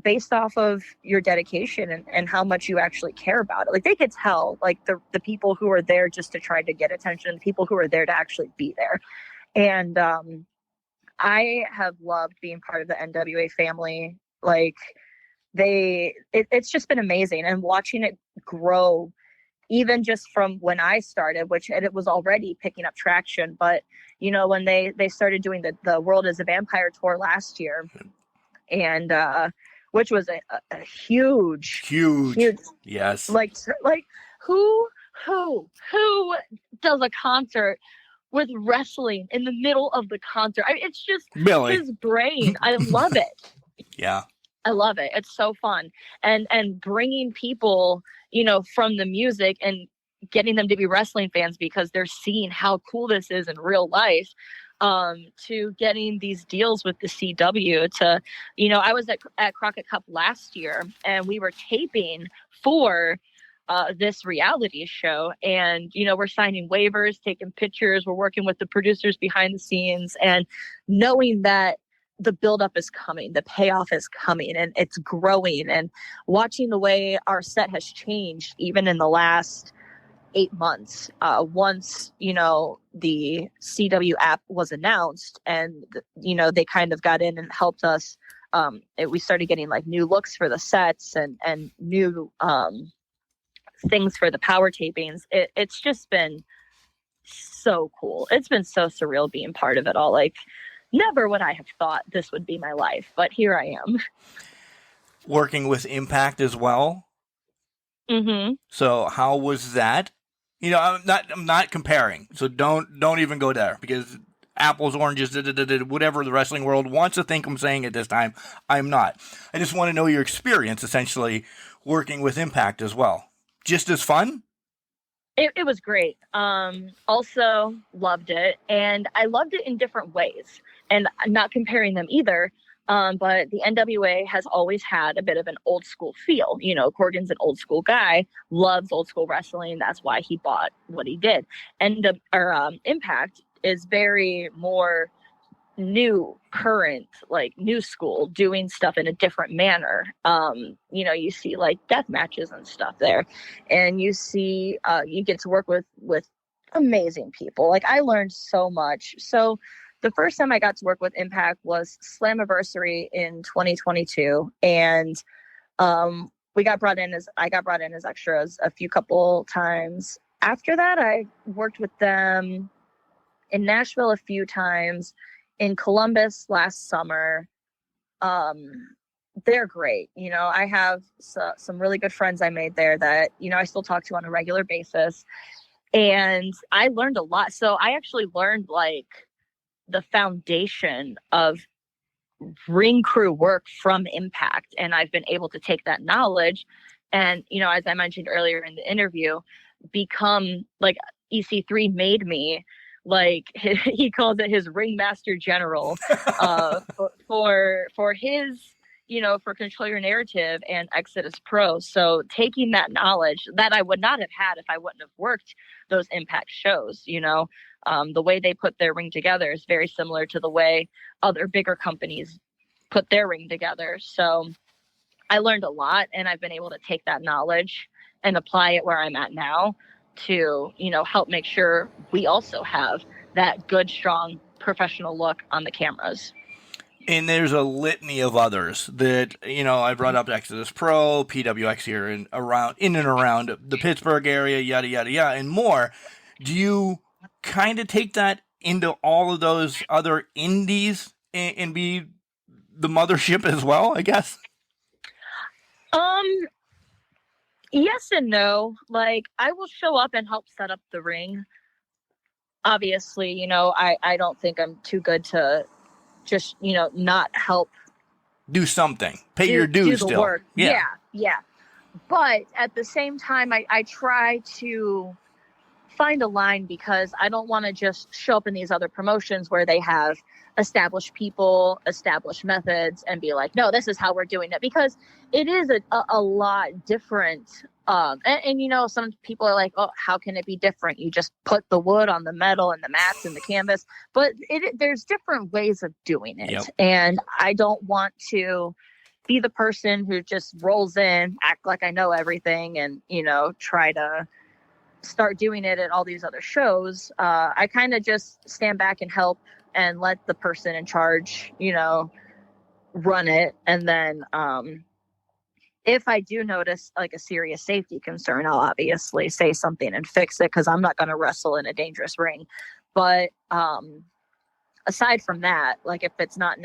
based off of your dedication and how much you actually care about it. Like, they could tell, like, the people who are there just to try to get attention, the people who are there to actually be there. And, I have loved being part of the NWA family. Like, it's just been amazing, and watching it grow, even just from when I started, it was already picking up traction. But, when they started doing the World is a Vampire tour last year, and, which was a huge, yes. Like who does a concert with wrestling in the middle of the concert? I mean, it's just Billy. His brain. I love it. Yeah. I love it. It's so fun. And bringing people, from the music and getting them to be wrestling fans because they're seeing how cool this is in real life, to getting these deals with the CW to, I was at Crockett Cup last year, and we were taping for this reality show, and we're signing waivers, taking pictures, we're working with the producers behind the scenes, and knowing that the buildup is coming, the payoff is coming, and it's growing, and watching the way our set has changed even in the last 8 months, once the CW app was announced, and they kind of got in and helped us. We started getting like new looks for the sets and new things for the power tapings. It's just been so cool. It's been so surreal being part of it all. Like, never would I have thought this would be my life, but here I am. Working with Impact as well. Mm-hmm. So how was that? I'm not comparing. So don't even go there, because apples, oranges, whatever the wrestling world wants to think I'm saying at this time, I'm not. I just want to know your experience, essentially, working with Impact as well. Just as fun? It was great. Also loved it, and I loved it in different ways. And I'm not comparing them either, but the NWA has always had a bit of an old school feel. Corgan's an old school guy, loves old school wrestling. That's why he bought what he did. And Impact is very more new, current, like new school, doing stuff in a different manner. You see like death matches and stuff there, and you see you get to work with amazing people. Like, I learned so much. So the first time I got to work with Impact was Slammiversary in 2022, and I got brought in as extras a couple times. After that, I worked with them in Nashville a few times, in Columbus last summer. They're great. I have some really good friends I made there that, I still talk to on a regular basis. And I learned a lot. So I actually learned like the foundation of ring crew work from Impact. And I've been able to take that knowledge and, you know, as I mentioned earlier in the interview, become like EC3 made me like he calls it his ringmaster general for his, you know, for Control Your Narrative and Exodus Pro. So taking that knowledge that I would not have had if I wouldn't have worked those Impact shows, you know, the way they put their ring together is very similar to the way other bigger companies put their ring together. So I learned a lot, and I've been able to take that knowledge and apply it where I'm at now to, you know, help make sure we also have that good, strong, professional look on the cameras. And there's a litany of others that, you know, I brought up Exodus Pro, PWX here and in and around the Pittsburgh area, yada, yada, yada, and more. Do you kind of take that into all of those other indies and be the mothership as well, I guess? Yes and no. Like, I will show up and help set up the ring. Obviously, you know, I don't think I'm too good to just, you know, not help do something, pay your dues do the still. Work. Yeah. But at the same time, I try to find a line, because I don't want to just show up in these other promotions where they have established people, established methods, and be like, no, this is how we're doing it, because it is a lot different. And you know, some people are like, oh, how can it be different? You just put the wood on the metal and the mats and the canvas, but there's different ways of doing it. Yep. And I don't want to be the person who just rolls in, act like I know everything, and, you know, try to start doing it at all these other shows. I kind of just stand back and help and let the person in charge, you know, run it. And then if I do notice like a serious safety concern, I'll obviously say something and fix it, because I'm not going to wrestle in a dangerous ring. But aside from that, like, if it's not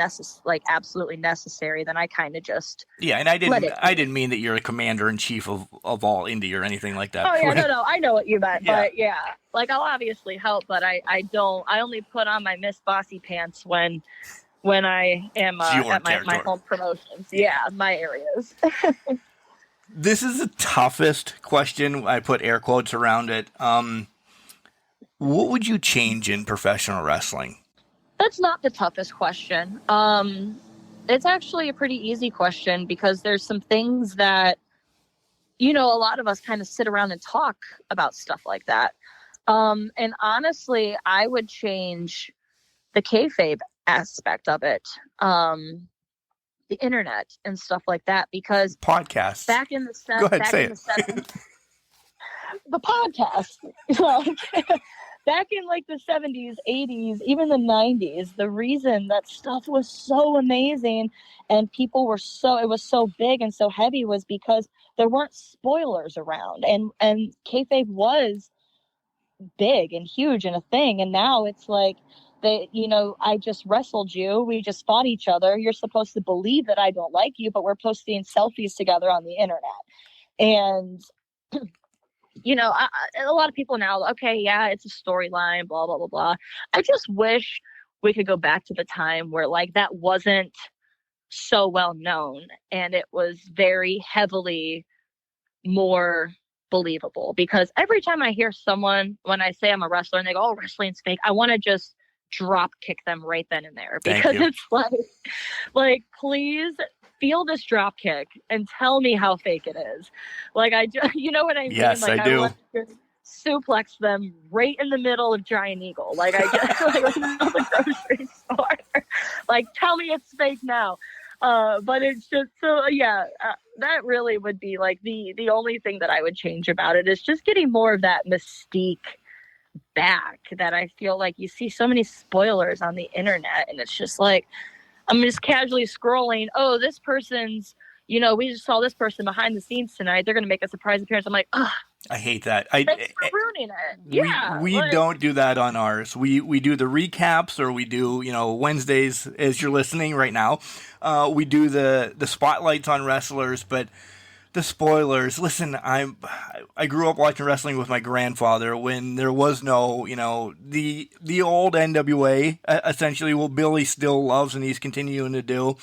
absolutely necessary, then I kind of just and I didn't mean that you're a commander in chief of all indie or anything like that. Oh yeah, no, I know what you meant. Yeah. But yeah, like, I'll obviously help, but I only put on my Miss Bossy pants when I am at my home promotions. Yeah, my areas. This is the toughest question. I put air quotes around it. What would you change in professional wrestling? That's not the toughest question. It's actually a pretty easy question, because there's some things that, you know, a lot of us kind of sit around and talk about stuff like that. And honestly, I would change the kayfabe aspect of it, the internet and stuff like that, because podcasts back in the 70s, the podcast, back in like the 70s, 80s, even the 90s, the reason that stuff was so amazing and it was so big and so heavy was because there weren't spoilers around, and kayfabe was big and huge and a thing. And now it's like, you know, I just wrestled you, we just fought each other, you're supposed to believe that I don't like you, but we're posting selfies together on the internet. And you know, a lot of people now, okay, yeah, it's a storyline, blah, blah, blah, blah. I just wish we could go back to the time where, like, that wasn't so well known, and it was very heavily more believable. Because every time I hear someone, when I say I'm a wrestler, and they go, oh, wrestling's fake, I want to just drop kick them right then and there, because it's like, please feel this drop kick and tell me how fake it is. Like, you know what I mean? Yes, like, I do. want to suplex them right in the middle of Giant Eagle. Like, I just like the grocery store. Like, tell me it's fake now. But it's just that really would be like the only thing that I would change about it, is just getting more of that mystique back, that I feel like you see so many spoilers on the internet, and it's just like, I'm just casually scrolling, oh, this person's, you know, we just saw this person behind the scenes tonight, they're going to make a surprise appearance. I'm like, ugh. I hate that. Thanks for ruining it. Yeah. We don't do that on ours. We do the recaps, or we do, you know, Wednesdays as you're listening right now. We do the spotlights on wrestlers, but The spoilers. Listen, I grew up watching wrestling with my grandfather when there was no, the old NWA, essentially what Billy still loves and he's continuing to do.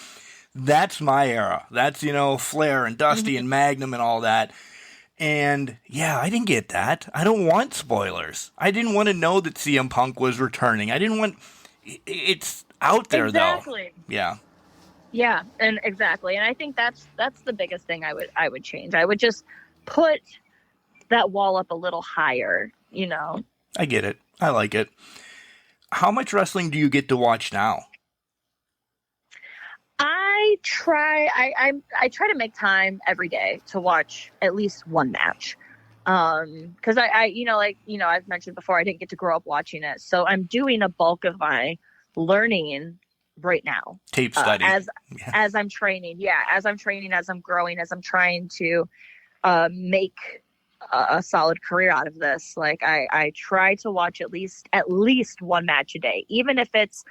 That's my era. That's, Flair and Dusty and Magnum and all that. And yeah, I didn't get that. I don't want spoilers. I didn't want to know that CM Punk was returning. I didn't want, it's out there though. Yeah. Yeah, and exactly. And I think that's the biggest thing I would change. I would just put that wall up a little higher, I get it. I like it. How much wrestling do you get to watch now? I try to make time every day to watch at least one match. Cuz I've mentioned before, I didn't get to grow up watching it. So I'm doing a bulk of my learning right now, tape study, as I'm training, as I'm growing, as I'm trying to make a solid career out of this. Like I try to watch at least one match a day, even if it's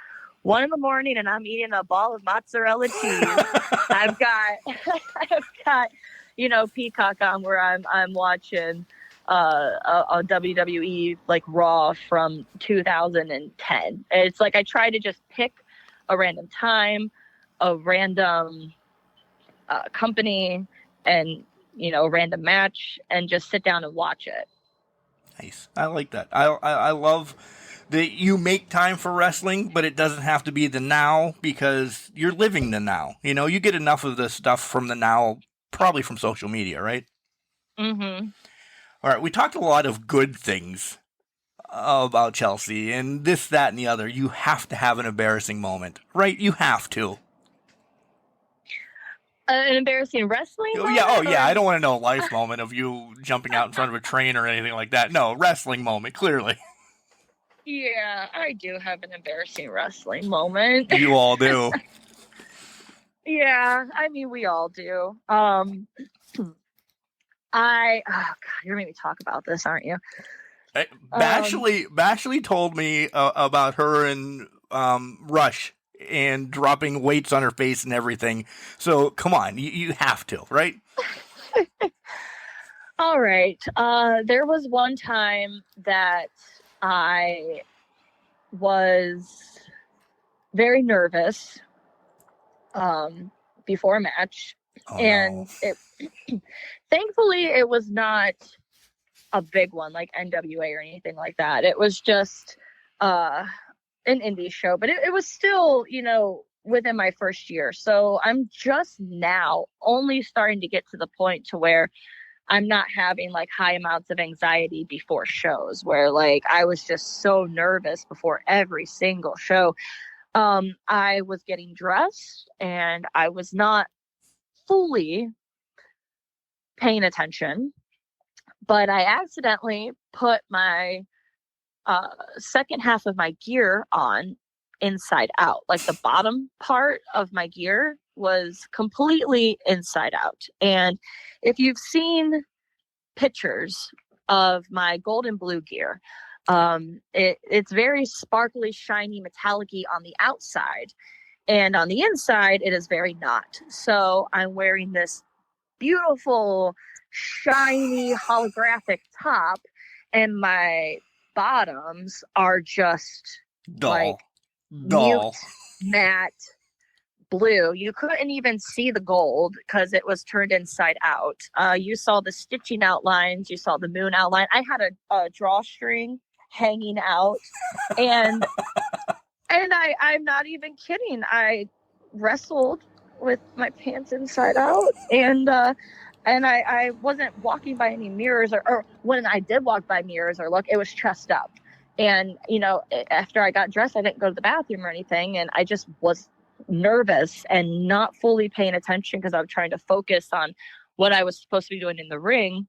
1 a.m. and I'm eating a ball of mozzarella cheese. I've got Peacock on where I'm watching a WWE like Raw from 2010. It's like I try to just pick a random time, a random company, and a random match, and just sit down and watch it. Nice. I like that. I love that you make time for wrestling, but it doesn't have to be the now because you're living the now. You get enough of this stuff from the now, probably from social media, right? Mm-hmm. All right. We talked a lot of good things about Chelsea and this, that, and the other. You have to have an embarrassing moment, right? You have to. An embarrassing wrestling moment? Yeah. Oh, yeah. I don't want to know a life moment of you jumping out in front of a train or anything like that. No, wrestling moment, clearly. Yeah, I do have an embarrassing wrestling moment. You all do. Yeah, I mean, we all do. Oh God, you're making me talk about this, aren't you? Bashley told me about her and Rush and dropping weights on her face and everything. So come on, you have to, right? All right. There was one time that I was very nervous before a match. And thankfully it was not a big one like NWA or anything like that. It was just an indie show, but it was still, within my first year. So I'm just now only starting to get to the point to where I'm not having like high amounts of anxiety before shows, where like I was just so nervous before every single show. I was getting dressed and I was not fully paying attention, but I accidentally put my second half of my gear on inside out. Like the bottom part of my gear was completely inside out. And if you've seen pictures of my gold and blue gear, it's very sparkly, shiny, metallic-y on the outside. And on the inside, it is very not. So I'm wearing this beautiful, shiny, holographic top, and my bottoms are just like mute, matte blue. You couldn't even see the gold because it was turned inside out. You saw the stitching outlines. You saw the moon outline. I had a drawstring hanging out, and I'm not even kidding. I wrestled with my pants inside out, and I wasn't walking by any mirrors, or when I did walk by mirrors or look, it was chest up. And, after I got dressed, I didn't go to the bathroom or anything. And I just was nervous and not fully paying attention because I was trying to focus on what I was supposed to be doing in the ring.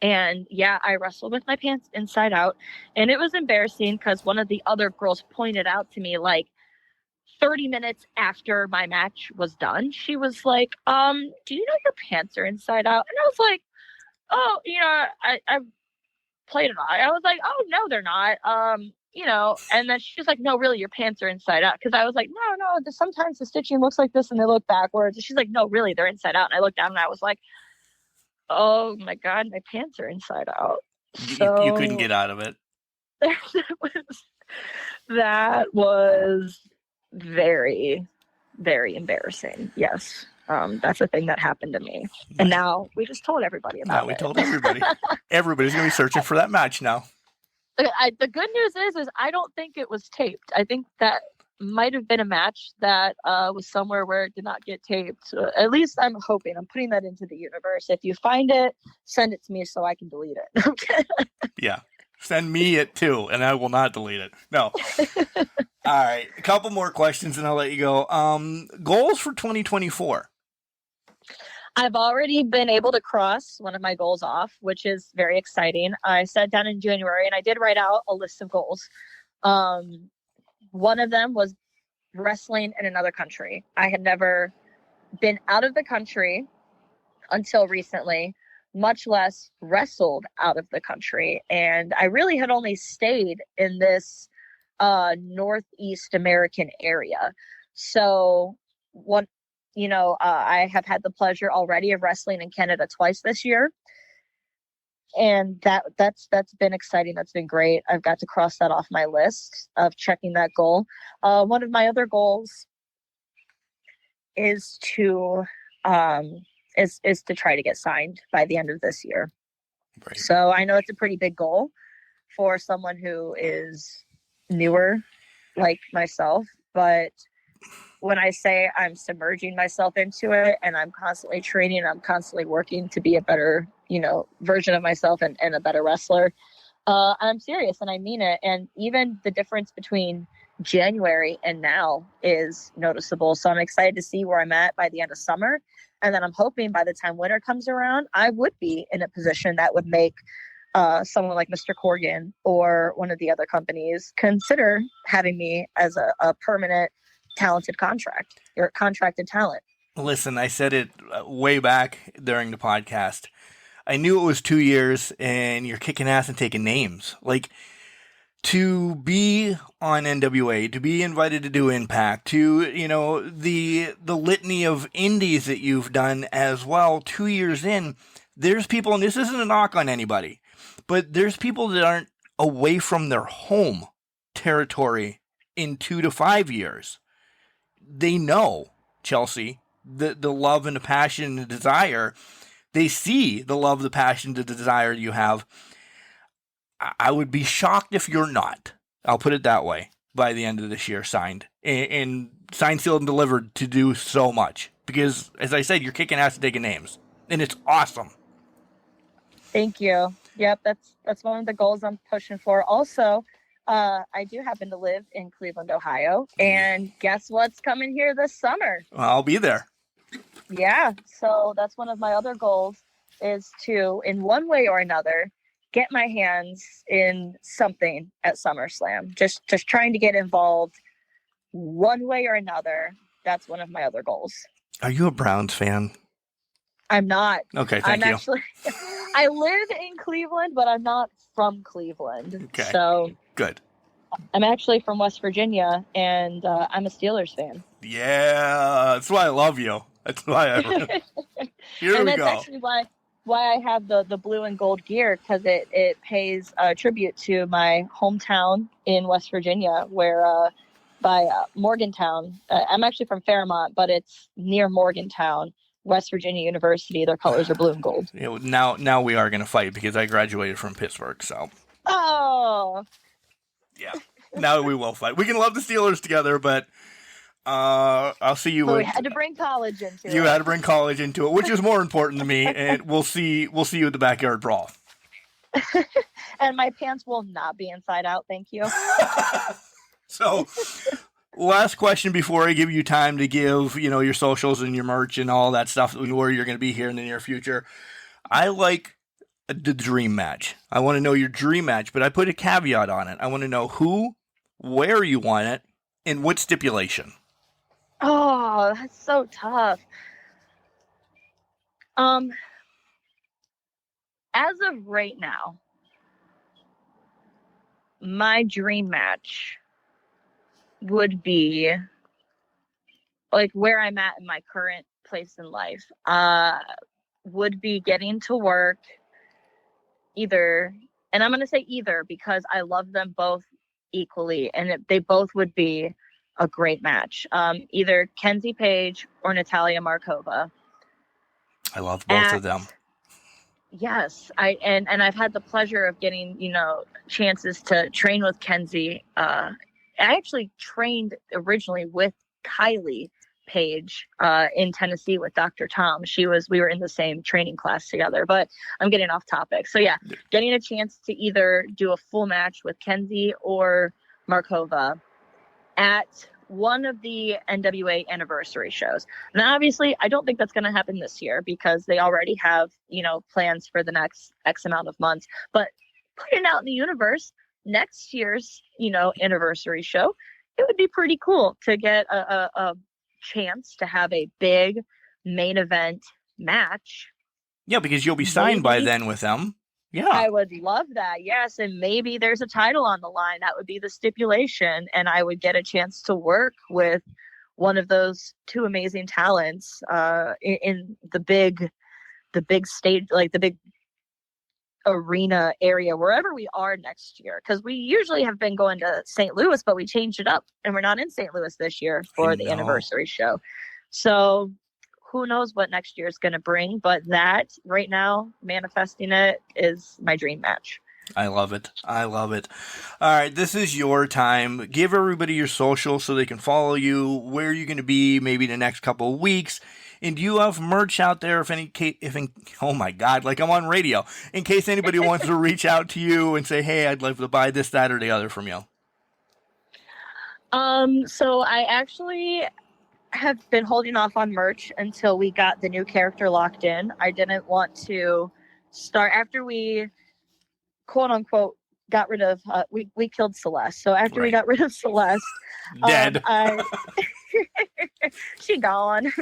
And yeah, I wrestled with my pants inside out, and it was embarrassing because one of the other girls pointed out to me like 30 minutes after my match was done. She was like, do you know your pants are inside out? And I was like, oh, I played it off. I was like, oh no, they're not. And then she's like, no, really, your pants are inside out. Because I was like, no, sometimes the stitching looks like this and they look backwards. And she's like, no, really, they're inside out. And I looked down and I was like, Oh my God, my pants are inside out. You couldn't get out of it. That was very, very embarrassing. Yes. That's a thing that happened to me. And now we just told everybody about it. Now we told everybody. Everybody's going to be searching for that match now. The good news is I don't think it was taped. I think that might have been a match that was somewhere where it did not get taped. So at least I'm hoping. I'm putting that into the universe. If you find it, send it to me so I can delete it. Yeah. Send me it too, and I will not delete it. No. All right. A couple more questions and I'll let you go. Goals for 2024. I've already been able to cross one of my goals off, which is very exciting. I sat down in January and I did write out a list of goals. One of them was wrestling in another country. I had never been out of the country until recently, much less wrestled out of the country. And I really had only stayed in this Northeast American area. So I have had the pleasure already of wrestling in Canada twice this year. And that's been exciting. That's been great. I've got to cross that off my list of checking that goal. One of my other goals is to try to get signed by the end of this year. Right. So I know it's a pretty big goal for someone who is newer like myself, but when I say I'm submerging myself into it and I'm constantly training, I'm constantly working to be a better, version of myself and a better wrestler, I'm serious and I mean it. And even the difference between January and now is noticeable. So I'm excited to see where I'm at by the end of summer. And then I'm hoping by the time winter comes around, I would be in a position that would make someone like Mr. Corgan or one of the other companies consider having me as a permanent talented contract or contracted talent. Listen, I said it way back during the podcast. I knew it was 2 years and you're kicking ass and taking names. Like, to be on NWA, to be invited to do Impact, to, the litany of indies that you've done as well, 2 years in, there's people, and this isn't a knock on anybody, but there's people that aren't away from their home territory in 2 to 5 years. They know, Chelsea, the love and the passion and the desire. They see the love, the passion, the desire you have. I would be shocked if you're not. I'll put it that way. By the end of this year, signed. And signed, sealed, and delivered to do so much. Because, as I said, you're kicking ass and taking names. And it's awesome. Thank you. Yep, that's one of the goals I'm pushing for. Also, I do happen to live in Cleveland, Ohio. And guess what's coming here this summer? Well, I'll be there. Yeah, so that's one of my other goals is to, in one way or another, get my hands in something at SummerSlam. Just trying to get involved one way or another. That's one of my other goals. Are you a Browns fan? I'm not. Okay, thank you. Actually, I live in Cleveland, but I'm not from Cleveland. Okay. So good. I'm actually from West Virginia, and I'm a Steelers fan. Yeah, that's why I love you. That's why Here and we that's go. Actually why I have the blue and gold gear, because it pays tribute to my hometown in West Virginia, where by Morgantown. I'm actually from Fairmont, but it's near Morgantown, West Virginia University. Their colors are blue and gold. Now we are going to fight because I graduated from Pittsburgh, so. Oh. Yeah. Now we will fight. We can love the Steelers together, but I'll see you. So we had to bring college into it. You had to bring college into it, which is more important to me. And we'll see you at the backyard brawl. And my pants will not be inside out. Thank you. So, last question before I give you time to give, your socials and your merch and all that stuff, where you're going to be here in the near future. I like the dream match. I want to know your dream match, but I put a caveat on it. I want to know who, where you want it, and what stipulation. Oh, that's so tough. As of right now, my dream match would be like where I'm at in my current place in life. would be getting to work either, and I'm going to say either because I love them both equally, and they both would be a great match. Either Kenzie Page or Natalia Markova. I love both of them. Yes, and I've had the pleasure of getting, chances to train with Kenzie. I actually trained originally with Kylie Page in Tennessee with Dr. Tom. We were in the same training class together, but I'm getting off topic. So yeah, getting a chance to either do a full match with Kenzie or Markova at one of the NWA anniversary shows. Now, obviously, I don't think that's going to happen this year because they already have, plans for the next X amount of months. But putting it out in the universe, next year's, anniversary show, it would be pretty cool to get a chance to have a big main event match. Yeah, because you'll be signed by then with them. Yeah. I would love that. Yes. And maybe there's a title on the line. That would be the stipulation. And I would get a chance to work with one of those two amazing talents in the big stage, like the big arena area, wherever we are next year. Because we usually have been going to St. Louis, but we changed it up and we're not in St. Louis this year for the anniversary show. So who knows what next year is going to bring, but that right now, manifesting it is my dream match. I love it. All right, this is your time. Give everybody your social so they can follow you, where you're going to be maybe the next couple of weeks. And do you have merch out there oh my God, like I'm on radio, in case anybody wants to reach out to you and say, hey, I'd love to buy this, that, or the other from you? So I actually have been holding off on merch until we got the new character locked in. I didn't want to start after we quote unquote got rid of we killed Celeste. So after we got rid of Celeste, dead. She gone.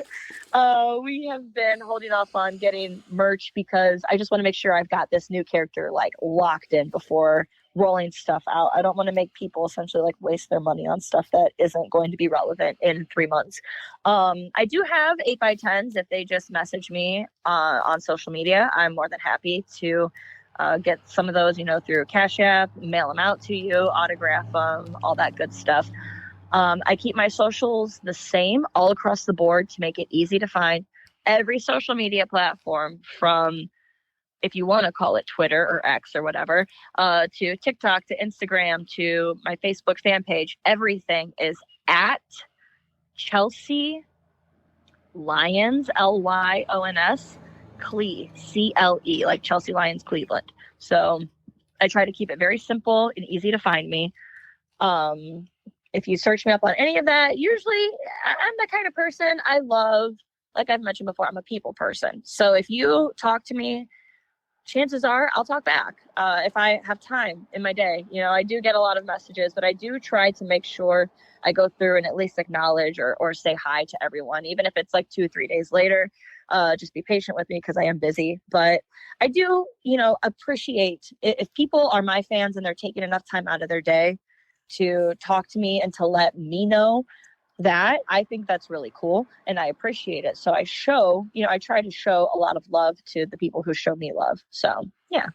We have been holding off on getting merch because I just want to make sure I've got this new character like locked in before rolling stuff out. I don't want to make people essentially like waste their money on stuff that isn't going to be relevant in 3 months. I do have 8x10s. If they just message me on social media, I'm more than happy to get some of those, through Cash App, mail them out to you, autograph them, all that good stuff. I keep my socials the same all across the board to make it easy to find. Every social media platform, from, if you want to call it Twitter or X or whatever, to TikTok, to Instagram, to my Facebook fan page, everything is at Chelsea Lyons, Lyons, Cle, CLE, like Chelsea Lyons, Cleveland. So I try to keep it very simple and easy to find me. If you search me up on any of that, usually I'm the kind of person I love, like I've mentioned before, I'm a people person. So if you talk to me, chances are I'll talk back if I have time in my day. I do get a lot of messages, but I do try to make sure I go through and at least acknowledge or say hi to everyone, even if it's like 2-3 days later. Just be patient with me because I am busy. But I do, appreciate if people are my fans and they're taking enough time out of their day to talk to me and to let me know that. I think that's really cool and I appreciate it. So I try to show a lot of love to the people who show me love. So yeah.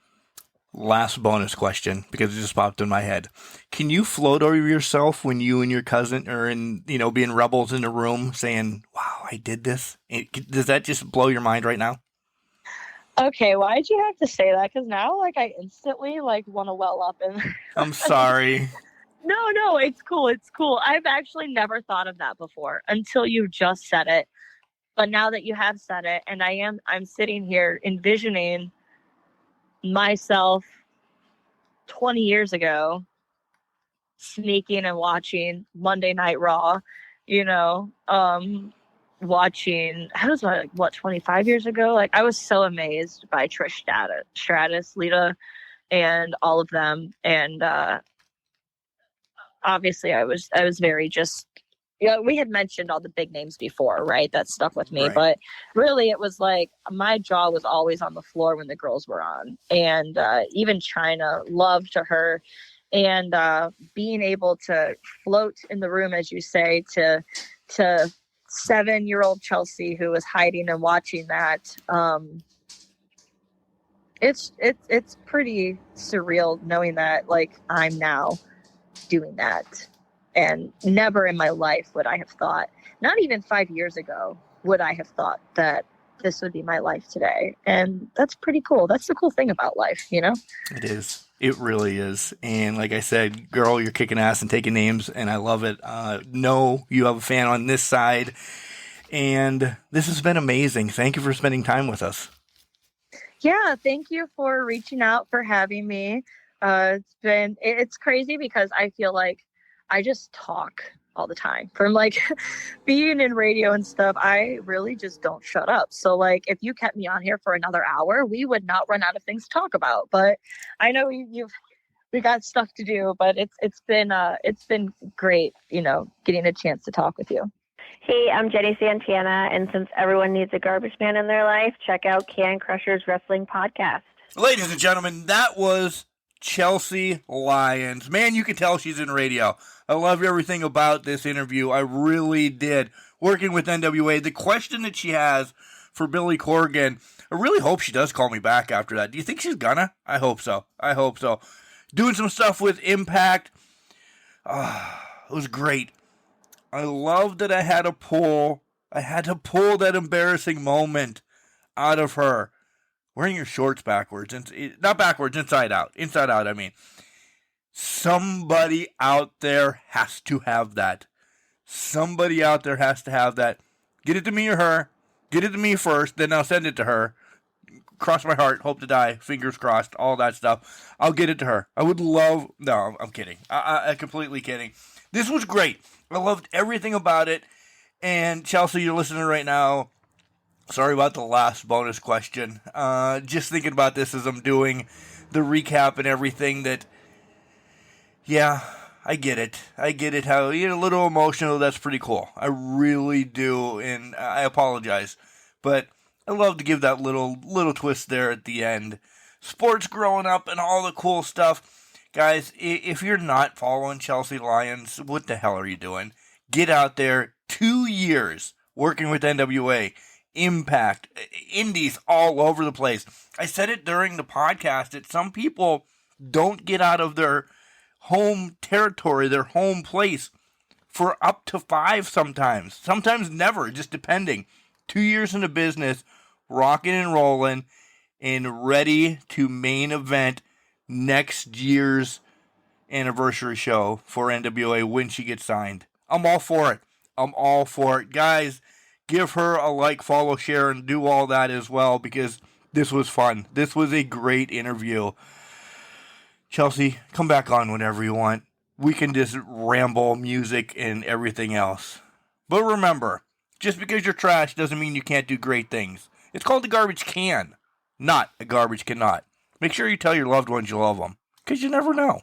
Last bonus question, because it just popped in my head. Can you float over yourself when you and your cousin are being rebels in the room saying, wow, I did this? Does that just blow your mind right now? Okay, why'd you have to say that? Because now I instantly want to well up and I'm sorry. No, it's cool. I've actually never thought of that before until you just said it. But now that you have said it, and I'm sitting here envisioning myself 20 years ago sneaking and watching Monday Night Raw, watching, how was I, 25 years ago? I was so amazed by Trish Stratus, Lita, and all of them. And obviously I was very just, we had mentioned all the big names before, right? That stuck with me. Right. But really it was my jaw was always on the floor when the girls were on. And even China, love to her. And being able to float in the room, as you say, to 7-year-old Chelsea who was hiding and watching that, it's pretty surreal knowing that like I'm now doing that, and never in my life would I have thought, not even 5 years ago would I have thought that this would be my life today. And that's pretty cool. That's the cool thing about life, you know? It is. It really is. And like I said, girl, you're kicking ass and taking names, and I love it. No, you have a fan on this side, and this has been amazing. Thank you for spending time with us. Yeah, thank you for reaching out, for having me. It's crazy because I feel like I just talk all the time. From like being in radio and stuff, I really just don't shut up. So like if you kept me on here for another hour, we would not run out of things to talk about. But I know we got stuff to do, but it's been great, you know, getting a chance to talk with you. Hey, I'm Jenny Santana, and since everyone needs a garbage man in their life, check out Can Crushers Wrestling Podcast. Ladies and gentlemen, that was Chelsea Lyons. Man, you can tell she's in radio. I love everything about this interview. I really did. Working with NWA, the question that she has for Billy Corgan, I really hope she does call me back after that. Do you think she's gonna? I hope so. Doing some stuff with Impact. It was great. I love that I had to pull that embarrassing moment out of her. Wearing your shorts backwards. Not backwards, inside out. Inside out, I mean. Somebody out there has to have that. Somebody out there has to have that. Get it to me or her. Get it to me first, then I'll send it to her. Cross my heart, hope to die, fingers crossed, all that stuff. I'll get it to her. I would love... No, I'm kidding. I'm completely kidding. This was great. I loved everything about it. And Chelsea, you're listening right now. Sorry about the last bonus question. Just thinking about this as I'm doing the recap and everything that... Yeah, I get it. How you're a little emotional. That's pretty cool. I really do, and I apologize. But I love to give that little twist there at the end. Sports growing up and all the cool stuff. Guys, if you're not following Chelsea Lyons, what the hell are you doing? Get out there. 2 years working with NWA, Impact, Indies all over the place. I said it during the podcast that some people don't get out of their home territory, their home place, for up to 5 sometimes never, just depending. 2 years in the business, rocking and rolling, and ready to main event next year's anniversary show for NWA when she gets signed. I'm all for it. Guys, give her a like, follow, share, and do all that as well, because this was fun. This was a great interview. Chelsea, come back on whenever you want. We can just ramble music and everything else. But remember, just because you're trash doesn't mean you can't do great things. It's called a garbage can, not a garbage cannot. Make sure you tell your loved ones you love them, because you never know.